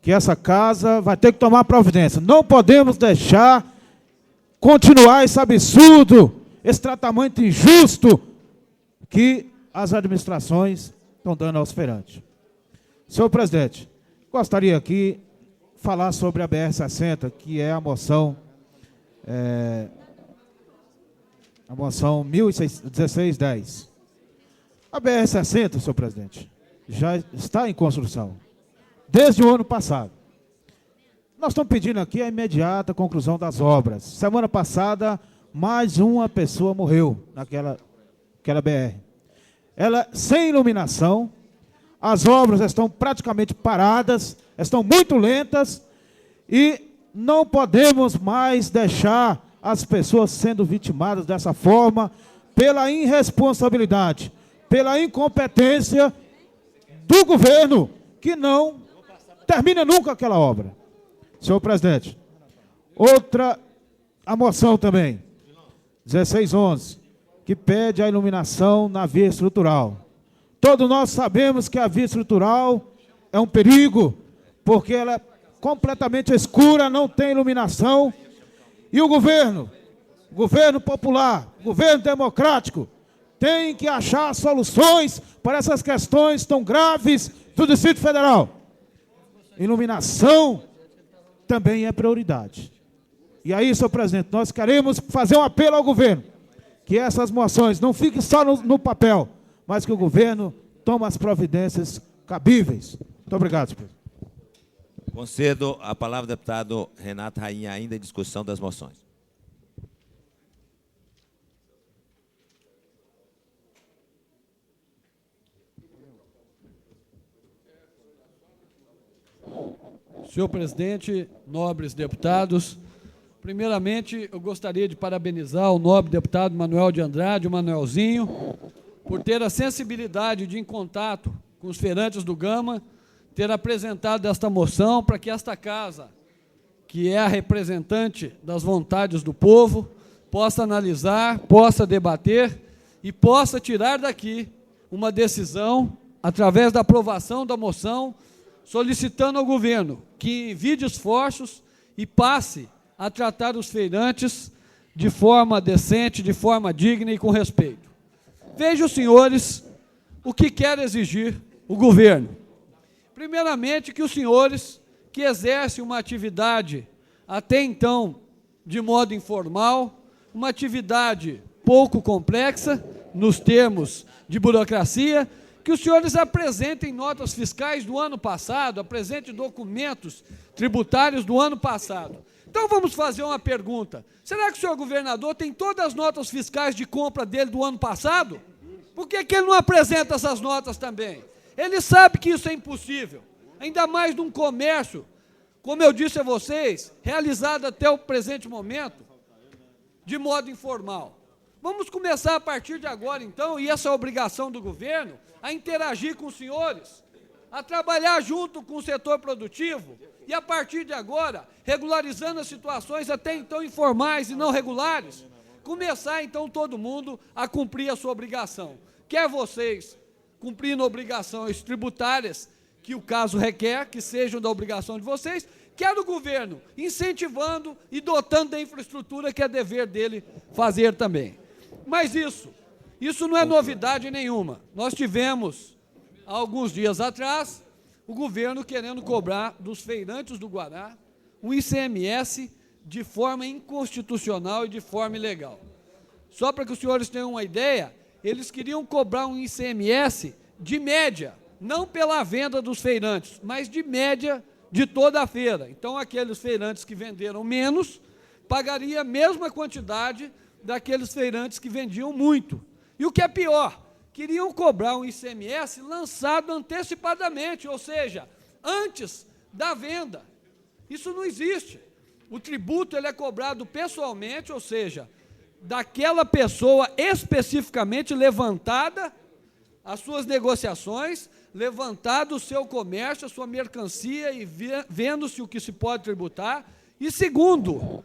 que essa casa vai ter que tomar providência. Não podemos deixar continuar esse absurdo, esse tratamento injusto que as administrações estão dando aos feirantes. Senhor presidente, gostaria aqui de falar sobre a BR-60, que é a moção 1610. A BR-60, senhor presidente, já está em construção, desde o ano passado. Nós estamos pedindo aqui a imediata conclusão das obras. Semana passada, mais uma pessoa morreu naquela BR. Ela sem iluminação, as obras estão praticamente paradas, estão muito lentas e não podemos mais deixar as pessoas sendo vitimadas dessa forma pela irresponsabilidade, pela incompetência do governo, que não termina nunca aquela obra. Senhor presidente, a moção também, 1611, que pede a iluminação na via estrutural. Todos nós sabemos que a via estrutural é um perigo, porque ela é completamente escura, não tem iluminação, e o governo popular, governo democrático, tem que achar soluções para essas questões tão graves do Distrito Federal. Iluminação também é prioridade. E aí, senhor presidente, nós queremos fazer um apelo ao governo, que essas moções não fiquem só no papel, mas que o governo tome as providências cabíveis. Muito obrigado, senhor presidente. Concedo a palavra ao deputado Renato Rainha, ainda em discussão das moções. Senhor presidente, nobres deputados, primeiramente eu gostaria de parabenizar o nobre deputado Manuel de Andrade, o Manuelzinho, por ter a sensibilidade de, em contato com os feirantes do Gama, ter apresentado esta moção para que esta casa, que é a representante das vontades do povo, possa analisar, possa debater e possa tirar daqui uma decisão, através da aprovação da moção, solicitando ao governo que envie esforços e passe a tratar os feirantes de forma decente, de forma digna e com respeito. Vejam, senhores, o que quer exigir o governo. Primeiramente, que os senhores que exercem uma atividade até então de modo informal, uma atividade pouco complexa, nos termos de burocracia, que os senhores apresentem notas fiscais do ano passado, apresentem documentos tributários do ano passado. Então vamos fazer uma pergunta. Será que o senhor governador tem todas as notas fiscais de compra dele do ano passado? Por que ele não apresenta essas notas também? Ele sabe que isso é impossível, ainda mais num comércio, como eu disse a vocês, realizado até o presente momento, de modo informal. Vamos começar a partir de agora, então, e essa é a obrigação do governo, a interagir com os senhores, a trabalhar junto com o setor produtivo e, a partir de agora, regularizando as situações até então informais e não regulares, começar, então, todo mundo a cumprir a sua obrigação. Quer vocês cumprindo obrigações tributárias, que o caso requer, que sejam da obrigação de vocês, quer o governo incentivando e dotando da infraestrutura que é dever dele fazer também. Mas isso não é novidade nenhuma. Nós tivemos, há alguns dias atrás, o governo querendo cobrar dos feirantes do Guará um ICMS de forma inconstitucional e de forma ilegal. Só para que os senhores tenham uma ideia, eles queriam cobrar um ICMS de média, não pela venda dos feirantes, mas de média de toda a feira. Então, aqueles feirantes que venderam menos, pagariam a mesma quantidade daqueles feirantes que vendiam muito. E o que é pior, queriam cobrar um ICMS lançado antecipadamente, ou seja, antes da venda. Isso não existe. O tributo ele é cobrado pessoalmente, ou seja, daquela pessoa especificamente levantada as suas negociações, levantado o seu comércio, a sua mercancia e vendo-se o que se pode tributar. E segundo,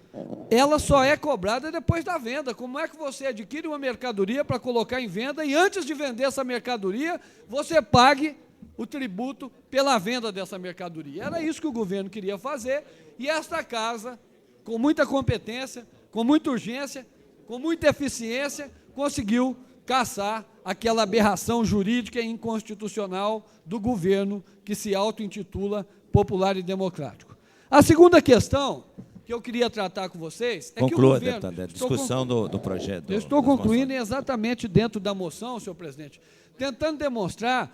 ela só é cobrada depois da venda. Como é que você adquire uma mercadoria para colocar em venda e antes de vender essa mercadoria, você pague o tributo pela venda dessa mercadoria? Era isso que o governo queria fazer e esta casa, com muita competência, com muita urgência, com muita eficiência, conseguiu caçar aquela aberração jurídica e inconstitucional do governo que se auto-intitula popular e democrático. A segunda questão que eu queria tratar com vocês é que o governo... deputado, a discussão do projeto. Eu estou concluindo exatamente dentro da moção, senhor presidente, tentando demonstrar,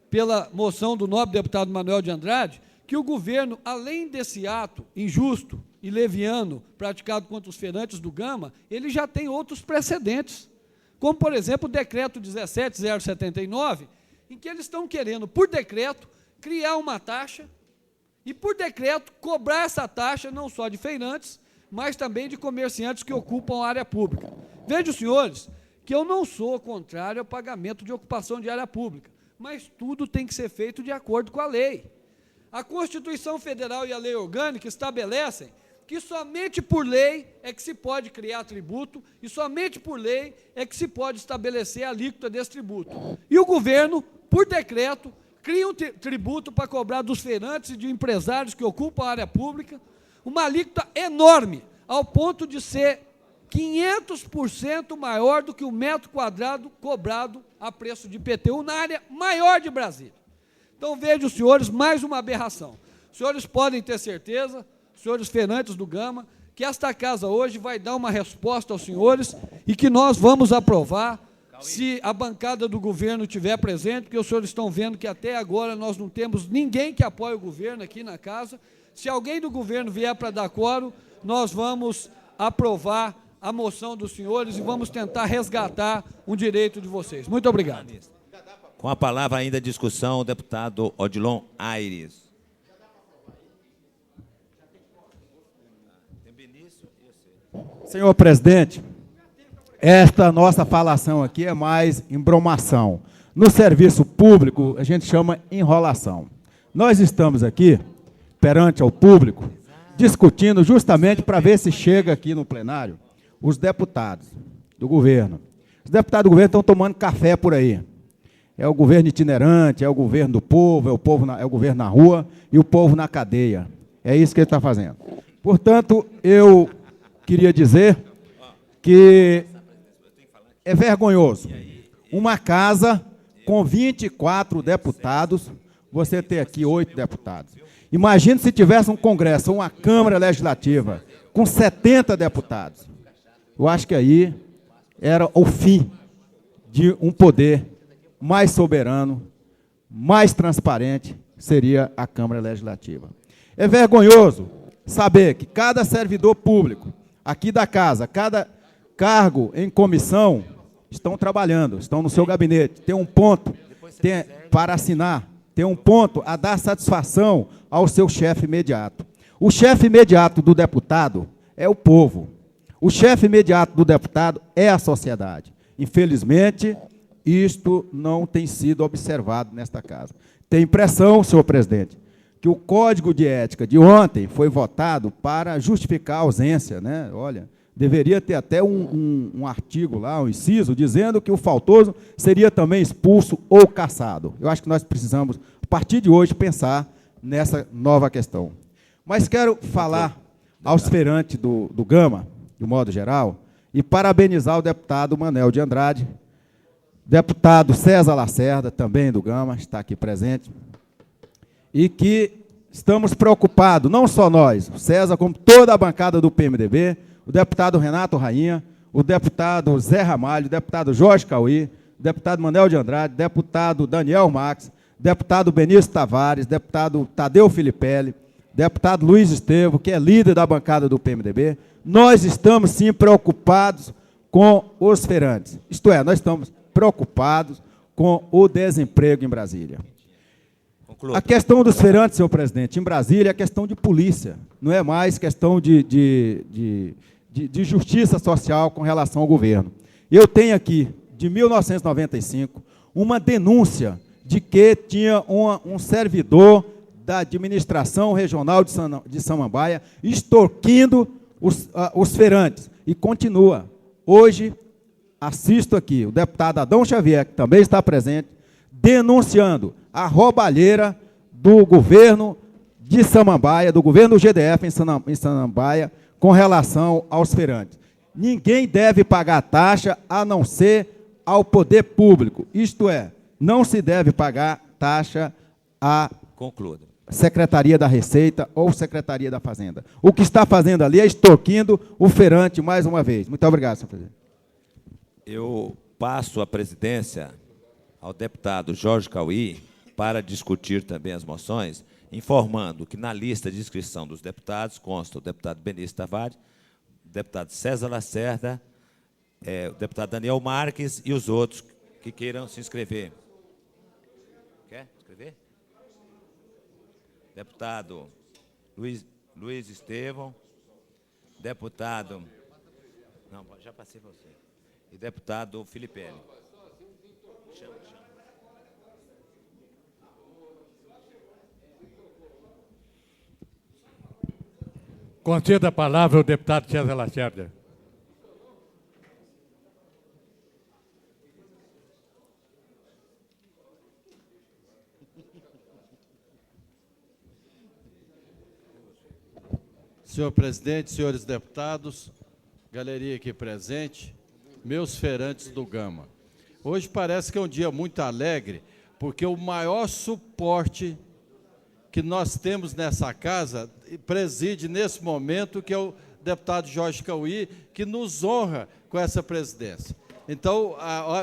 pela moção do nobre deputado Manuel de Andrade, que o governo, além desse ato injusto e leviano praticado contra os feirantes do Gama, ele já tem outros precedentes, como, por exemplo, o decreto 17.079, em que eles estão querendo, por decreto, criar uma taxa e, por decreto, cobrar essa taxa não só de feirantes, mas também de comerciantes que ocupam a área pública. Vejam, senhores, que eu não sou contrário ao pagamento de ocupação de área pública, mas tudo tem que ser feito de acordo com a lei. A Constituição Federal e a Lei Orgânica estabelecem que somente por lei é que se pode criar tributo e somente por lei é que se pode estabelecer a alíquota desse tributo. E o governo, por decreto, cria um tributo para cobrar dos feirantes e de empresários que ocupam a área pública, uma alíquota enorme, ao ponto de ser 500% maior do que o metro quadrado cobrado a preço de IPTU na área maior de Brasília. Então, vejam, senhores, mais uma aberração. Os senhores podem ter certeza, senhores feirantes do Gama, que esta casa hoje vai dar uma resposta aos senhores e que nós vamos aprovar se a bancada do governo estiver presente, porque os senhores estão vendo que até agora nós não temos ninguém que apoie o governo aqui na casa. Se alguém do governo vier para dar quórum, nós vamos aprovar a moção dos senhores e vamos tentar resgatar um direito de vocês. Muito obrigado. Com a palavra ainda a discussão, o deputado Odilon Aires. Senhor presidente, esta nossa falação aqui é mais embromação. No serviço público, a gente chama enrolação. Nós estamos aqui, perante ao público, discutindo justamente para ver se chega aqui no plenário os deputados do governo. Os deputados do governo estão tomando café por aí. É o governo itinerante, é o governo do povo, é o governo na rua e o povo na cadeia. É isso que ele está fazendo. Portanto, eu queria dizer que é vergonhoso uma casa com 24 deputados, você ter aqui 8 deputados. Imagine se tivesse um Congresso, uma Câmara Legislativa, com 70 deputados. Eu acho que aí era o fim de um poder mais soberano, mais transparente, seria a Câmara Legislativa. É vergonhoso saber que cada servidor público aqui da casa, cada cargo em comissão, estão trabalhando, estão no seu gabinete, tem um ponto para assinar, tem um ponto a dar satisfação ao seu chefe imediato. O chefe imediato do deputado é o povo. O chefe imediato do deputado é a sociedade. Infelizmente, isto não tem sido observado nesta casa. Tem impressão, senhor presidente, que o Código de Ética de ontem foi votado para justificar a ausência, né? Olha, deveria ter até um artigo lá, um inciso, dizendo que o faltoso seria também expulso ou cassado. Eu acho que nós precisamos, a partir de hoje, pensar nessa nova questão. Mas quero falar aos feirantes do Gama, de modo geral, e parabenizar o deputado Manuel de Andrade, deputado César Lacerda, também do Gama, está aqui presente, e que estamos preocupados, não só nós, o César, como toda a bancada do PMDB, o deputado Renato Rainha, o deputado Zé Ramalho, o deputado Jorge Cauí, o deputado Manuel de Andrade, deputado Daniel Max, deputado Benício Tavares, deputado Tadeu Filipelli, deputado Luiz Estevam, que é líder da bancada do PMDB. Nós estamos, sim, preocupados com os feirantes. Isto é, nós estamos preocupados com o desemprego em Brasília. Conclua. A questão dos feirantes, senhor presidente, em Brasília é questão de polícia, não é mais questão de justiça social com relação ao governo. Eu tenho aqui, de 1995, uma denúncia de que tinha um servidor da administração regional de Samambaia extorquindo os feirantes. E continua. Hoje, assisto aqui o deputado Adão Xavier, que também está presente, denunciando a roubalheira do governo de Samambaia, do governo do GDF em Samambaia, com relação aos feirantes. Ninguém deve pagar taxa a não ser ao poder público. Isto é, não se deve pagar taxa à Secretaria da Receita ou Secretaria da Fazenda. O que está fazendo ali é extorquindo o feirante mais uma vez. Muito obrigado, senhor presidente. Eu passo a presidência ao deputado Jorge Cauí para discutir também as moções, informando que na lista de inscrição dos deputados consta o deputado Benício Tavares, o deputado César Lacerda, o deputado Daniel Marques e os outros que queiram se inscrever. Quer escrever? Deputado Luiz Estevam, deputado... Não, já passei para você. E deputado Filipelli. Chama. Conceda a palavra ao deputado César Lacerda. Senhor presidente, senhores deputados, galeria aqui presente, meus feirantes do Gama. Hoje parece que é um dia muito alegre, porque o maior suporte que nós temos nessa casa preside nesse momento, que é o deputado Jorge Cauí, que nos honra com essa presidência. Então,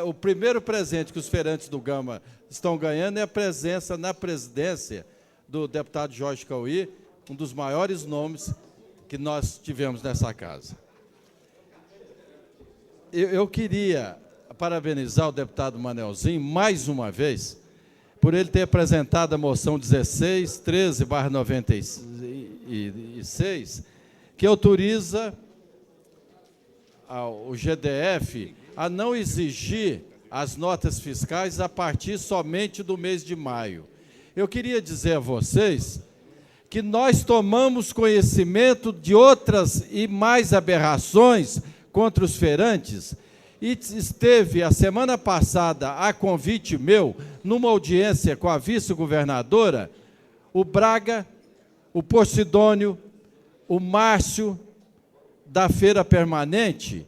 o primeiro presente que os feirantes do Gama estão ganhando é a presença na presidência do deputado Jorge Cauí, um dos maiores nomes que nós tivemos nessa casa. Eu queria parabenizar o deputado Manelzinho, mais uma vez, por ele ter apresentado a moção 1613/96, que autoriza o GDF a não exigir as notas fiscais a partir somente do mês de maio. Eu queria dizer a vocês que nós tomamos conhecimento de outras e mais aberrações contra os feirantes, e esteve, a semana passada, a convite meu, numa audiência com a vice-governadora, o Braga, o Posidônio, o Márcio, da Feira Permanente,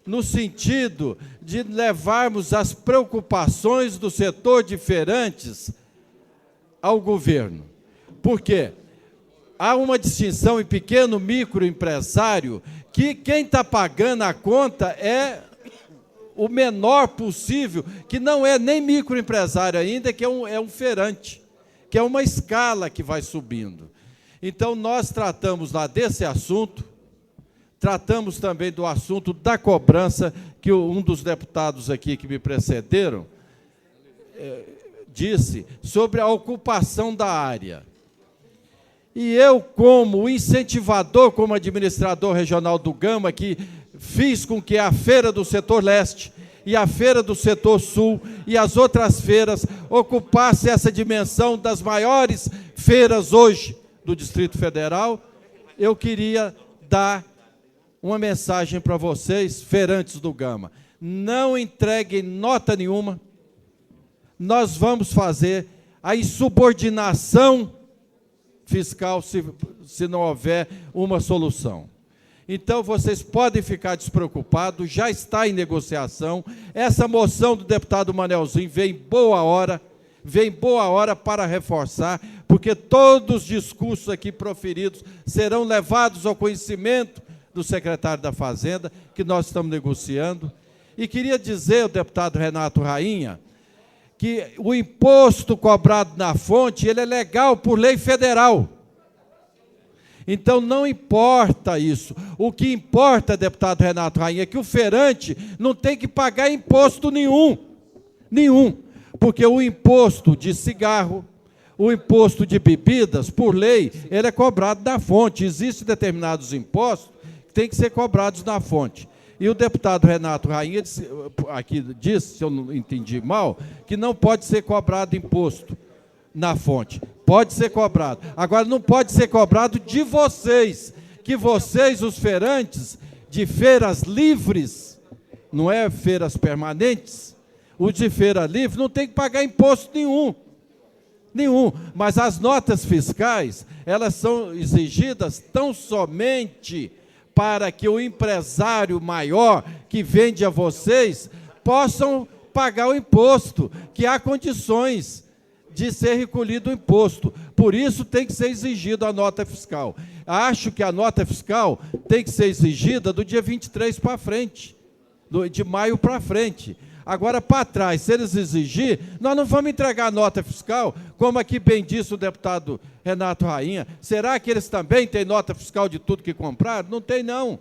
no sentido de levarmos as preocupações do setor de feirantes ao governo. Por quê? Há uma distinção em pequeno microempresário, que quem está pagando a conta é o menor possível, que não é nem microempresário ainda, que é um feirante, que é uma escala que vai subindo. Então, nós tratamos lá desse assunto, tratamos também do assunto da cobrança, que um dos deputados aqui que me precederam disse, sobre a ocupação da área. E eu, como incentivador, como administrador regional do Gama, que fiz com que a Feira do Setor Leste e a Feira do Setor Sul e as outras feiras ocupassem essa dimensão das maiores feiras hoje do Distrito Federal, eu queria dar uma mensagem para vocês, feirantes do Gama. Não entreguem nota nenhuma, nós vamos fazer a insubordinação fiscal se não houver uma solução. Então, vocês podem ficar despreocupados, já está em negociação. Essa moção do deputado Manelzinho vem boa hora para reforçar, porque todos os discursos aqui proferidos serão levados ao conhecimento do secretário da Fazenda, que nós estamos negociando. E queria dizer ao deputado Renato Rainha que o imposto cobrado na fonte, ele é legal por lei federal. Então, não importa isso. O que importa, deputado Renato Rainha, é que o feirante não tem que pagar imposto nenhum. Porque o imposto de cigarro, o imposto de bebidas, por lei, ele é cobrado na fonte. Existem determinados impostos que têm que ser cobrados na fonte. E o deputado Renato Rainha aqui disse, se eu não entendi mal, que não pode ser cobrado imposto na fonte. Pode ser cobrado. Agora, não pode ser cobrado de vocês, que vocês, os feirantes de feiras livres, não é feiras permanentes, os de feira livre não tem que pagar imposto nenhum. Mas as notas fiscais, elas são exigidas tão somente para que o empresário maior que vende a vocês possam pagar o imposto, que há condições de ser recolhido o imposto. Por isso tem que ser exigida a nota fiscal. Acho que a nota fiscal tem que ser exigida do dia 23 para frente, de maio para frente. Agora, para trás, se eles exigirem, nós não vamos entregar a nota fiscal, como aqui bem disse o deputado Renato Rainha. Será que eles também têm nota fiscal de tudo que compraram? Não tem, não.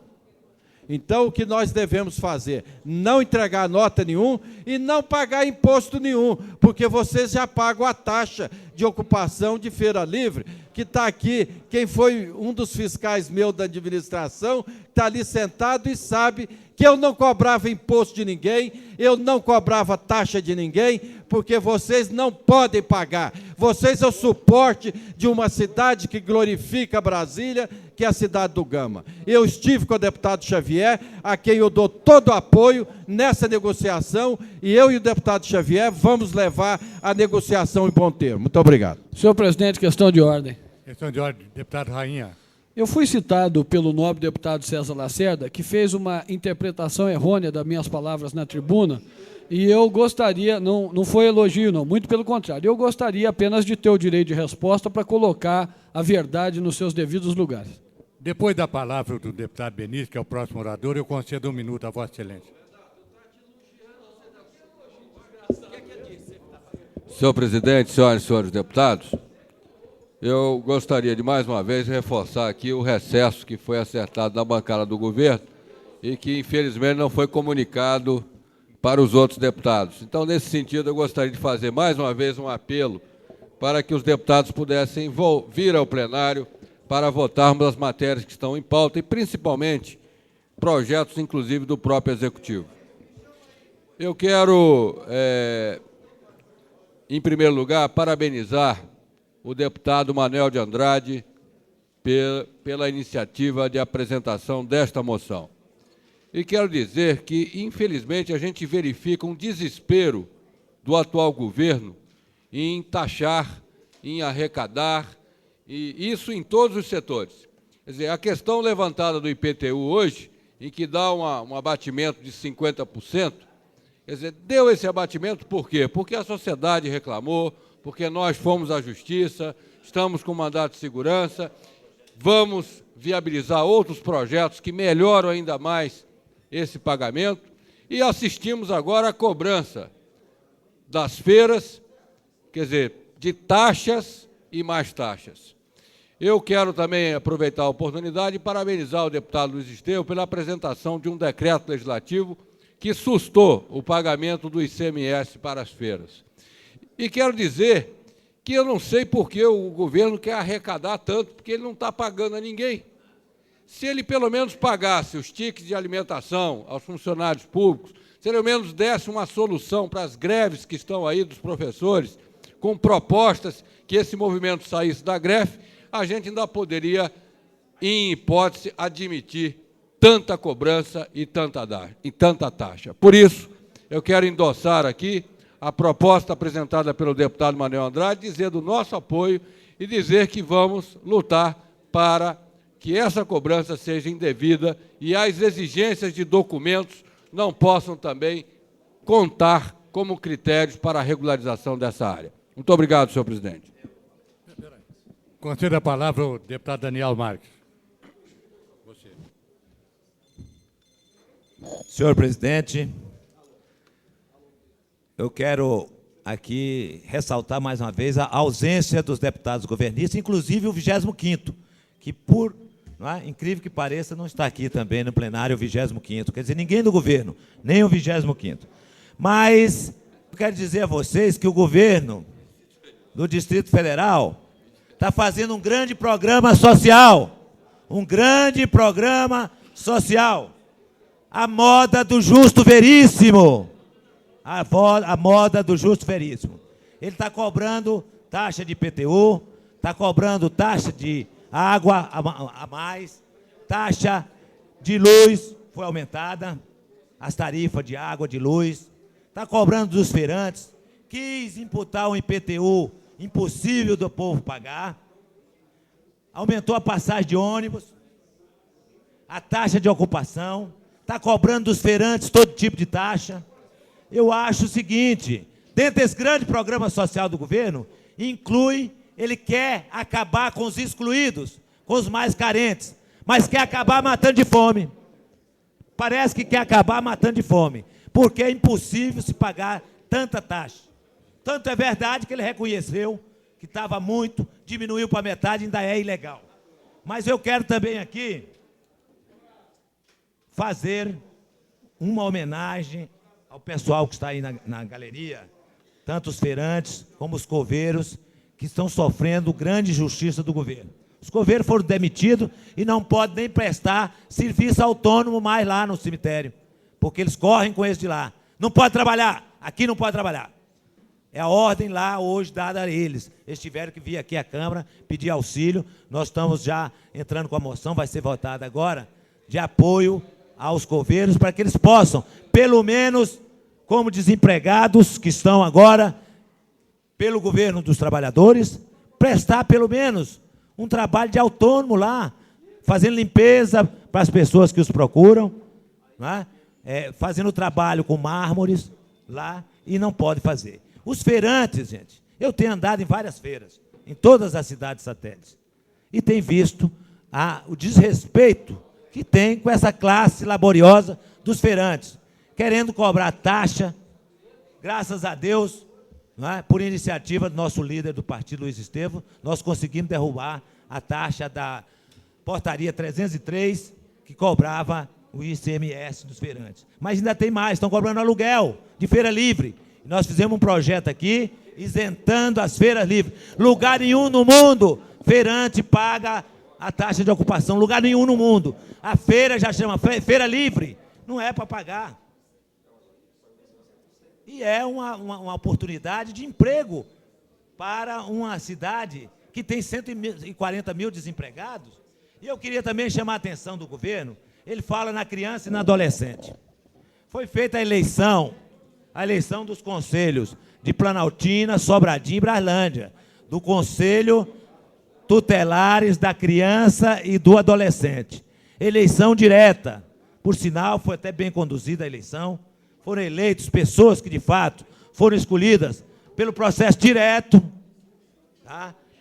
Então, o que nós devemos fazer? Não entregar nota nenhum e não pagar imposto nenhum, porque vocês já pagam a taxa de ocupação de feira livre, que está aqui, quem foi um dos fiscais meus da administração, está ali sentado e sabe que eu não cobrava imposto de ninguém, eu não cobrava taxa de ninguém, porque vocês não podem pagar. Vocês são o suporte de uma cidade que glorifica Brasília, que é a cidade do Gama. Eu estive com o deputado Xavier, a quem eu dou todo o apoio nessa negociação, e eu e o deputado Xavier vamos levar a negociação em bom termo. Muito obrigado. Senhor presidente, questão de ordem. Questão de ordem, deputado Rainha. Eu fui citado pelo nobre deputado César Lacerda, que fez uma interpretação errônea das minhas palavras na tribuna, e eu gostaria, não foi elogio não, muito pelo contrário, eu gostaria apenas de ter o direito de resposta para colocar a verdade nos seus devidos lugares. Depois da palavra do deputado Benício, que é o próximo orador, eu concedo 1 minuto a Vossa Excelência. Senhor presidente, senhoras e senhores deputados, eu gostaria de, mais uma vez, reforçar aqui o recesso que foi acertado na bancada do governo e que, infelizmente, não foi comunicado para os outros deputados. Então, nesse sentido, eu gostaria de fazer, mais uma vez, um apelo para que os deputados pudessem vir ao plenário para votarmos as matérias que estão em pauta e, principalmente, projetos, inclusive, do próprio Executivo. Eu quero, em primeiro lugar, parabenizar o deputado Manuel de Andrade pela iniciativa de apresentação desta moção. E quero dizer que, infelizmente, a gente verifica um desespero do atual governo em taxar, em arrecadar, e isso em todos os setores. Quer dizer, a questão levantada do IPTU hoje, em que dá um abatimento de 50%, quer dizer, deu esse abatimento por quê? Porque a sociedade reclamou, porque nós fomos à Justiça, estamos com mandato de segurança, vamos viabilizar outros projetos que melhoram ainda mais esse pagamento e assistimos agora à cobrança das feiras, quer dizer, de taxas e mais taxas. Eu quero também aproveitar a oportunidade e parabenizar o deputado Luiz Estevão pela apresentação de um decreto legislativo que sustou o pagamento do ICMS para as feiras. E quero dizer que eu não sei por que o governo quer arrecadar tanto, porque ele não está pagando a ninguém. Se ele pelo menos pagasse os tickets de alimentação aos funcionários públicos, se ele pelo menos desse uma solução para as greves que estão aí dos professores, com propostas que esse movimento saísse da greve, a gente ainda poderia, em hipótese, admitir tanta cobrança e tanta taxa. Por isso, eu quero endossar aqui a proposta apresentada pelo deputado Manuel Andrade, dizendo o nosso apoio e dizer que vamos lutar para que essa cobrança seja indevida e as exigências de documentos não possam também contar como critérios para a regularização dessa área. Muito obrigado, senhor presidente. Concedo a palavra ao deputado Daniel Marques. Você. Senhor presidente, eu quero aqui ressaltar mais uma vez a ausência dos deputados governistas, inclusive o 25º, que por incrível que pareça, não está aqui também no plenário o 25º. Quer dizer, ninguém do governo, nem o 25º. Mas eu quero dizer a vocês que o governo do Distrito Federal está fazendo um grande programa social. Um grande programa social. A moda do justo veríssimo. A moda do justo veríssimo. Ele está cobrando taxa de IPTU, está cobrando taxa de água a mais, taxa de luz foi aumentada, as tarifas de água, de luz, está cobrando dos feirantes, quis imputar um IPTU impossível do povo pagar, aumentou a passagem de ônibus, a taxa de ocupação, está cobrando dos feirantes todo tipo de taxa. Eu acho o seguinte, dentro desse grande programa social do governo, ele quer acabar com os excluídos, com os mais carentes, mas quer acabar matando de fome. Parece que quer acabar matando de fome, porque é impossível se pagar tanta taxa. Tanto é verdade que ele reconheceu que estava muito, diminuiu para metade, ainda é ilegal. Mas eu quero também aqui fazer uma homenagem ao pessoal que está aí na galeria, tanto os feirantes como os coveiros, que estão sofrendo grande injustiça do governo. Os coveiros foram demitidos e não podem nem prestar serviço autônomo mais lá no cemitério, porque eles correm com esse de lá. Não pode trabalhar, aqui não pode trabalhar. É a ordem lá hoje dada a eles. Eles tiveram que vir aqui à Câmara pedir auxílio. Nós estamos já entrando com a moção, vai ser votada agora, de apoio aos coveiros, para que eles possam, pelo menos como desempregados que estão agora, pelo governo dos trabalhadores, prestar pelo menos um trabalho de autônomo lá, fazendo limpeza para as pessoas que os procuram, fazendo trabalho com mármores lá, e não pode fazer. Os feirantes, gente, eu tenho andado em várias feiras, em todas as cidades satélites, e tenho visto o desrespeito que tem com essa classe laboriosa dos feirantes, querendo cobrar taxa, graças a Deus, por iniciativa do nosso líder do partido, Luiz Estevam, nós conseguimos derrubar a taxa da portaria 303, que cobrava o ICMS dos feirantes. Mas ainda tem mais, estão cobrando aluguel de feira livre. Nós fizemos um projeto aqui, isentando as feiras livres. Lugar nenhum no mundo, feirante paga a taxa de ocupação, lugar nenhum no mundo. A feira já chama feira livre, não é para pagar. E é uma oportunidade de emprego para uma cidade que tem 140 mil desempregados. E eu queria também chamar a atenção do governo, ele fala na criança e na adolescente. Foi feita a eleição dos conselhos de Planaltina, Sobradinho e Braslândia, do Conselho Tutelares da Criança e do Adolescente. Eleição direta. Por sinal, foi até bem conduzida a eleição. Foram eleitos pessoas que, de fato, foram escolhidas pelo processo direto,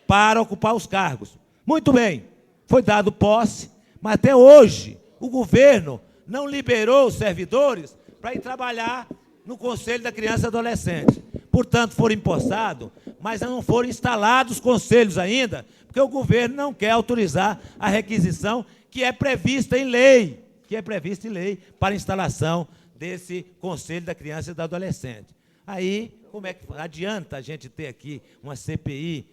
para ocupar os cargos. Muito bem, foi dado posse, mas até hoje o governo não liberou os servidores para ir trabalhar no Conselho da Criança e Adolescente. Portanto, foram empossados, mas não foram instalados conselhos ainda, porque o governo não quer autorizar a requisição que é prevista em lei, para a instalação desse Conselho da Criança e do Adolescente. Aí, como é que adianta a gente ter aqui uma CPI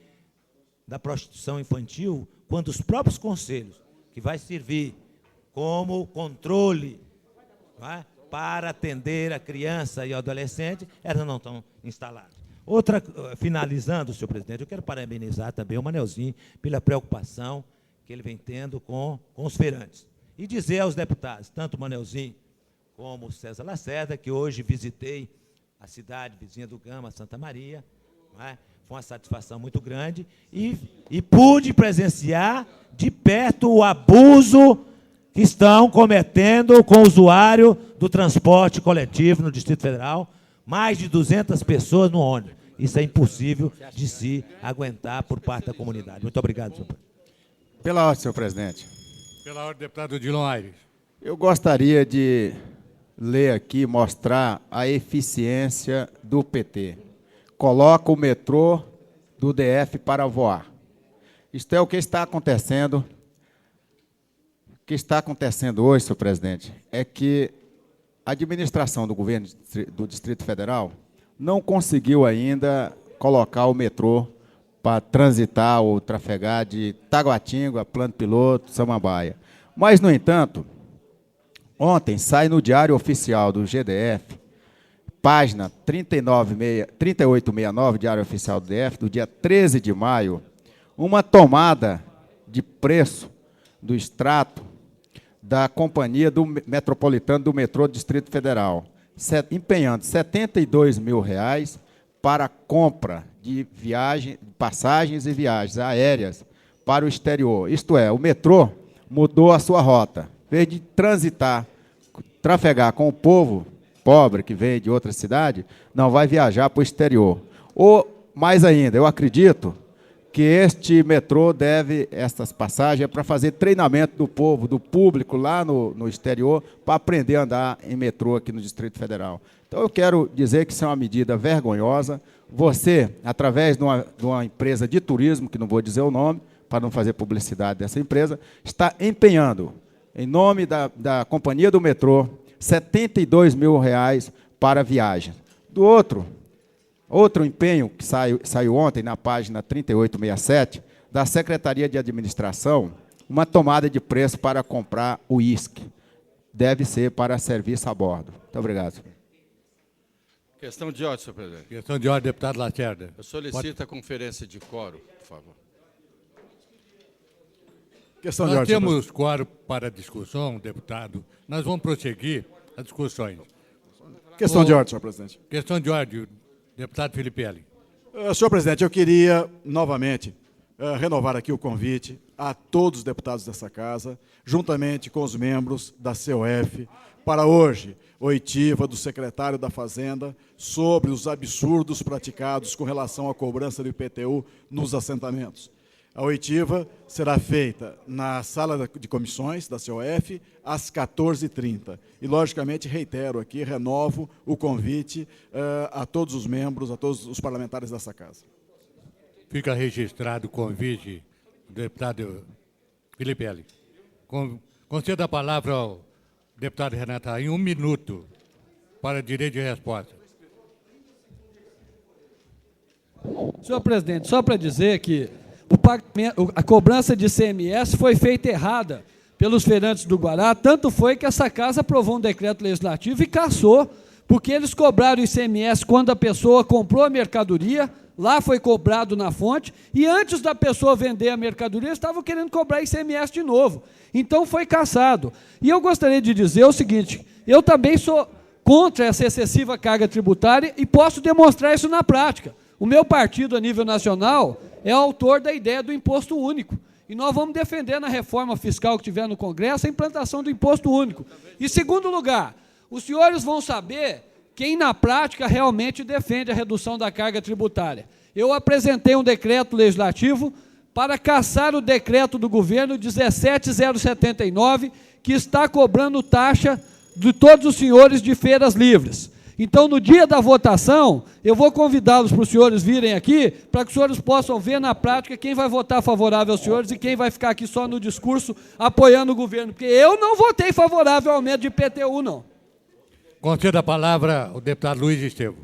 da prostituição infantil, quando os próprios conselhos, que vai servir como controle para atender a criança e o adolescente, elas não estão instaladas. Outra, finalizando, senhor presidente, eu quero parabenizar também o Manelzinho pela preocupação que ele vem tendo com os feirantes. E dizer aos deputados, tanto o Manelzinho como o César Lacerda, que hoje visitei a cidade vizinha do Gama, Santa Maria, Foi uma satisfação muito grande e pude presenciar de perto o abuso que estão cometendo com o usuário do transporte coletivo no Distrito Federal. Mais de 200 pessoas no ônibus. Isso é impossível de se aguentar por parte da comunidade. Muito obrigado, senhor presidente. Pela ordem, senhor presidente. Pela ordem, deputado Odilon Aires. Eu gostaria de ler aqui, mostrar a eficiência do PT. Coloca o metrô do DF para voar. Isto é o que está acontecendo. O que está acontecendo hoje, senhor presidente, é que a administração do governo do Distrito Federal não conseguiu ainda colocar o metrô para transitar ou trafegar de Taguatinga, Plano Piloto, Samambaia. Mas, no entanto, ontem sai no Diário Oficial do GDF, página 3869, Diário Oficial do DF, do dia 13 de maio, uma tomada de preço do extrato da Companhia Metropolitana do Metrô do Distrito Federal, empenhando R$ 72 mil para a compra de passagens e viagens aéreas para o exterior. Isto é, o metrô mudou a sua rota. Em vez de trafegar com o povo pobre que vem de outra cidade, não vai viajar para o exterior. Ou, mais ainda, eu acredito que este metrô essas passagens, é para fazer treinamento do povo, do público lá no exterior, para aprender a andar em metrô aqui no Distrito Federal. Então, eu quero dizer que isso é uma medida vergonhosa. Você, através de uma empresa de turismo, que não vou dizer o nome, para não fazer publicidade dessa empresa, está empenhando, em nome da Companhia do Metrô, R$ 72 mil para viagem. Do outro empenho que saiu ontem, na página 3867, da Secretaria de Administração, uma tomada de preço para comprar o uísque. Deve ser para serviço a bordo. Muito obrigado, senhor. Questão de ordem, senhor presidente. Questão de ordem, deputado Lacerda. Eu solicito a conferência de quórum, por favor. Questão de ordem. Nós temos quórum para discussão, deputado. Nós vamos prosseguir as discussões. Questão de ordem, senhor presidente. Questão de ordem, deputado Filipelli. Senhor presidente, eu queria, novamente, renovar aqui o convite a todos os deputados dessa casa, juntamente com os membros da COF, para hoje, oitiva do secretário da Fazenda sobre os absurdos praticados com relação à cobrança do IPTU nos assentamentos. A oitiva será feita na sala de comissões da COF às 14h30. E, logicamente, reitero aqui, renovo o convite a todos os membros, a todos os parlamentares dessa casa. Fica registrado o convite do deputado Filipelli. Conceda a palavra ao deputado Renato em 1 minuto para direito de resposta. Senhor presidente, só para dizer que a cobrança de ICMS foi feita errada pelos feirantes do Guará, tanto foi que essa casa aprovou um decreto legislativo e cassou, porque eles cobraram o ICMS quando a pessoa comprou a mercadoria, lá foi cobrado na fonte, e antes da pessoa vender a mercadoria, estavam querendo cobrar ICMS de novo. Então foi cassado. E eu gostaria de dizer o seguinte, eu também sou contra essa excessiva carga tributária e posso demonstrar isso na prática. O meu partido, a nível nacional, é autor da ideia do imposto único. E nós vamos defender na reforma fiscal que tiver no Congresso a implantação do imposto único. E, segundo lugar, os senhores vão saber quem, na prática, realmente defende a redução da carga tributária. Eu apresentei um decreto legislativo para cassar o decreto do governo 17079, que está cobrando taxa de todos os senhores de feiras livres. Então, no dia da votação, eu vou convidá-los para os senhores virem aqui, para que os senhores possam ver na prática quem vai votar favorável aos senhores e quem vai ficar aqui só no discurso apoiando o governo. Porque eu não votei favorável ao aumento de IPTU, não. Conceda a palavra ao deputado Luiz Estevam.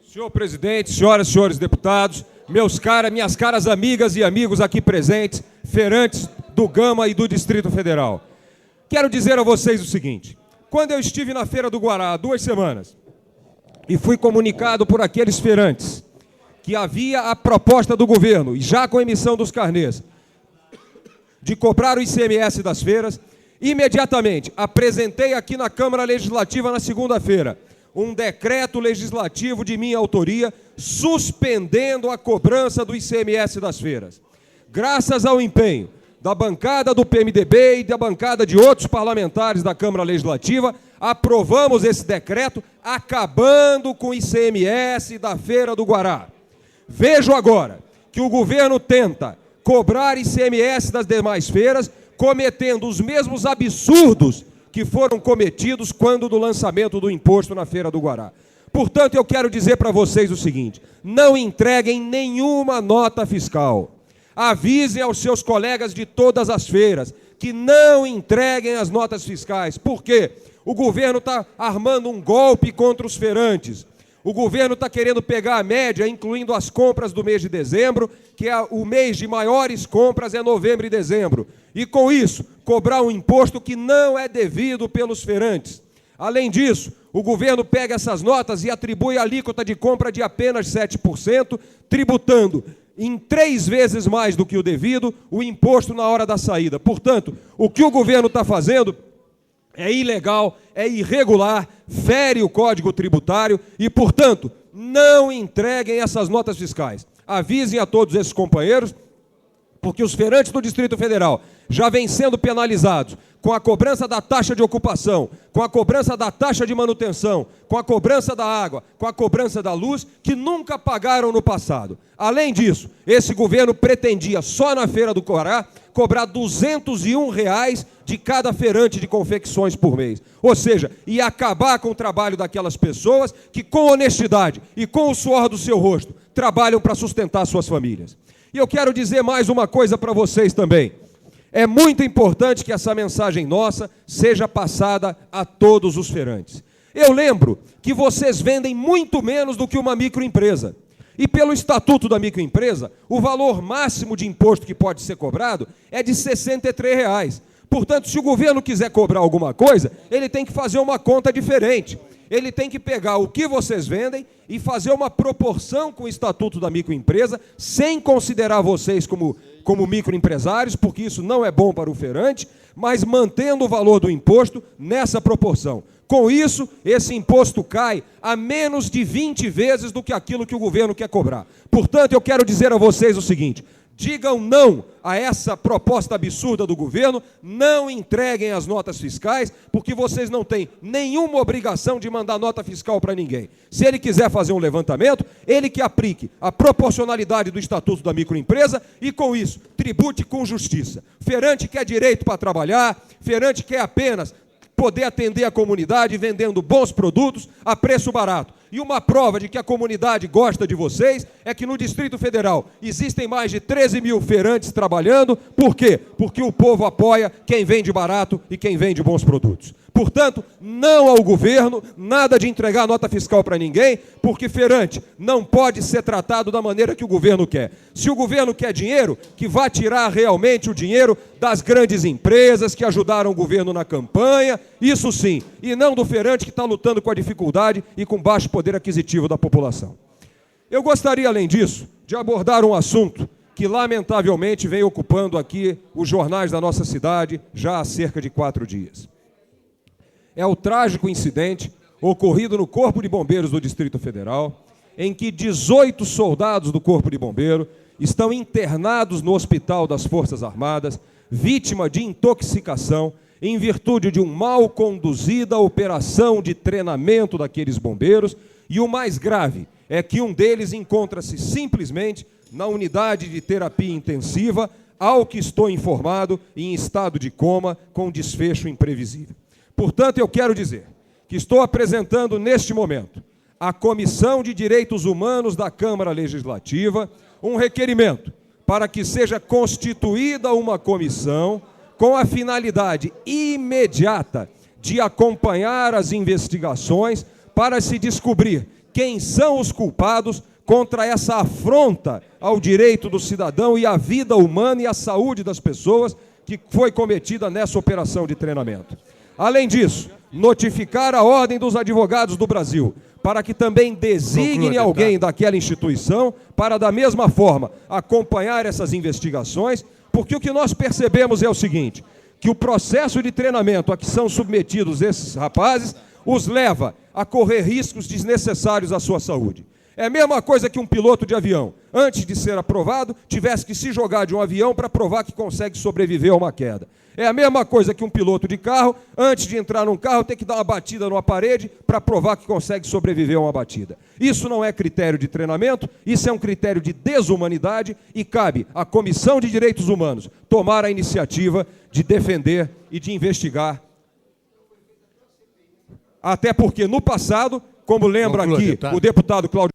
Senhor presidente, senhoras e senhores deputados, minhas caras amigas e amigos aqui presentes, feirantes do Gama e do Distrito Federal. Quero dizer a vocês o seguinte, quando eu estive na Feira do Guará há 2 semanas e fui comunicado por aqueles feirantes que havia a proposta do governo, e já com a emissão dos carnês, de cobrar o ICMS das feiras, Imediatamente, apresentei aqui na Câmara Legislativa na segunda-feira um decreto legislativo de minha autoria suspendendo a cobrança do ICMS das feiras. Graças ao empenho da bancada do PMDB e da bancada de outros parlamentares da Câmara Legislativa, aprovamos esse decreto acabando com o ICMS da Feira do Guará. Vejo agora que o governo tenta cobrar ICMS das demais feiras, cometendo os mesmos absurdos que foram cometidos quando do lançamento do imposto na Feira do Guará. Portanto, eu quero dizer para vocês o seguinte: não entreguem nenhuma nota fiscal. Avisem aos seus colegas de todas as feiras que não entreguem as notas fiscais. Por quê? O governo está armando um golpe contra os feirantes. O governo está querendo pegar a média, incluindo as compras do mês de dezembro, que é o mês de maiores compras é novembro e dezembro. E com isso, cobrar um imposto que não é devido pelos feirantes. Além disso, o governo pega essas notas e atribui a alíquota de compra de apenas 7%, tributando em 3 vezes mais do que o devido o imposto na hora da saída. Portanto, o que o governo está fazendo é ilegal, é irregular, fere o Código Tributário e, portanto, não entreguem essas notas fiscais. Avisem a todos esses companheiros, porque os feirantes do Distrito Federal já vêm sendo penalizados com a cobrança da taxa de ocupação, com a cobrança da taxa de manutenção, com a cobrança da água, com a cobrança da luz, que nunca pagaram no passado. Além disso, esse governo pretendia, só na Feira do Guará, cobrar R$ 201 de cada feirante de confecções por mês. Ou seja, ia acabar com o trabalho daquelas pessoas que, com honestidade e com o suor do seu rosto, trabalham para sustentar suas famílias. E eu quero dizer mais uma coisa para vocês também. É muito importante que essa mensagem nossa seja passada a todos os feirantes. Eu lembro que vocês vendem muito menos do que uma microempresa. E pelo Estatuto da Microempresa, o valor máximo de imposto que pode ser cobrado é de R$ 63. Portanto, se o governo quiser cobrar alguma coisa, ele tem que fazer uma conta diferente. Ele tem que pegar o que vocês vendem e fazer uma proporção com o Estatuto da Microempresa, sem considerar vocês como microempresários, porque isso não é bom para o feirante, mas mantendo o valor do imposto nessa proporção. Com isso, esse imposto cai a menos de 20 vezes do que aquilo que o governo quer cobrar. Portanto, eu quero dizer a vocês o seguinte: digam não a essa proposta absurda do governo, não entreguem as notas fiscais, porque vocês não têm nenhuma obrigação de mandar nota fiscal para ninguém. Se ele quiser fazer um levantamento, ele que aplique a proporcionalidade do Estatuto da Microempresa e, com isso, tribute com justiça. Feirante quer direito para trabalhar, feirante quer apenas poder atender a comunidade vendendo bons produtos a preço barato. E uma prova de que a comunidade gosta de vocês é que no Distrito Federal existem mais de 13 mil feirantes trabalhando. Por quê? Porque o povo apoia quem vende barato e quem vende bons produtos. Portanto, não ao governo, nada de entregar nota fiscal para ninguém, porque feirante não pode ser tratado da maneira que o governo quer. Se o governo quer dinheiro, que vá tirar realmente o dinheiro das grandes empresas que ajudaram o governo na campanha, isso sim, e não do feirante que está lutando com a dificuldade e com baixo poder aquisitivo da população. Eu gostaria, além disso, de abordar um assunto que, lamentavelmente, vem ocupando aqui os jornais da nossa cidade já há cerca de 4 dias. É o trágico incidente ocorrido no Corpo de Bombeiros do Distrito Federal, em que 18 soldados do Corpo de Bombeiro estão internados no Hospital das Forças Armadas, vítima de intoxicação, em virtude de uma mal conduzida operação de treinamento daqueles bombeiros, e o mais grave é que um deles encontra-se simplesmente na unidade de terapia intensiva, ao que estou informado, em estado de coma, com desfecho imprevisível. Portanto, eu quero dizer que estou apresentando neste momento à Comissão de Direitos Humanos da Câmara Legislativa um requerimento para que seja constituída uma comissão com a finalidade imediata de acompanhar as investigações para se descobrir quem são os culpados contra essa afronta ao direito do cidadão e à vida humana e à saúde das pessoas que foi cometida nessa operação de treinamento. Além disso, notificar a Ordem dos Advogados do Brasil para que também designe alguém daquela instituição para, da mesma forma, acompanhar essas investigações, porque o que nós percebemos é o seguinte: que o processo de treinamento a que são submetidos esses rapazes os leva a correr riscos desnecessários à sua saúde. É a mesma coisa que um piloto de avião, antes de ser aprovado, tivesse que se jogar de um avião para provar que consegue sobreviver a uma queda. É a mesma coisa que um piloto de carro, antes de entrar num carro, tem que dar uma batida numa parede para provar que consegue sobreviver a uma batida. Isso não é critério de treinamento, isso é um critério de desumanidade e cabe à Comissão de Direitos Humanos tomar a iniciativa de defender e de investigar. Até porque, no passado, como lembra aqui o deputado Cláudio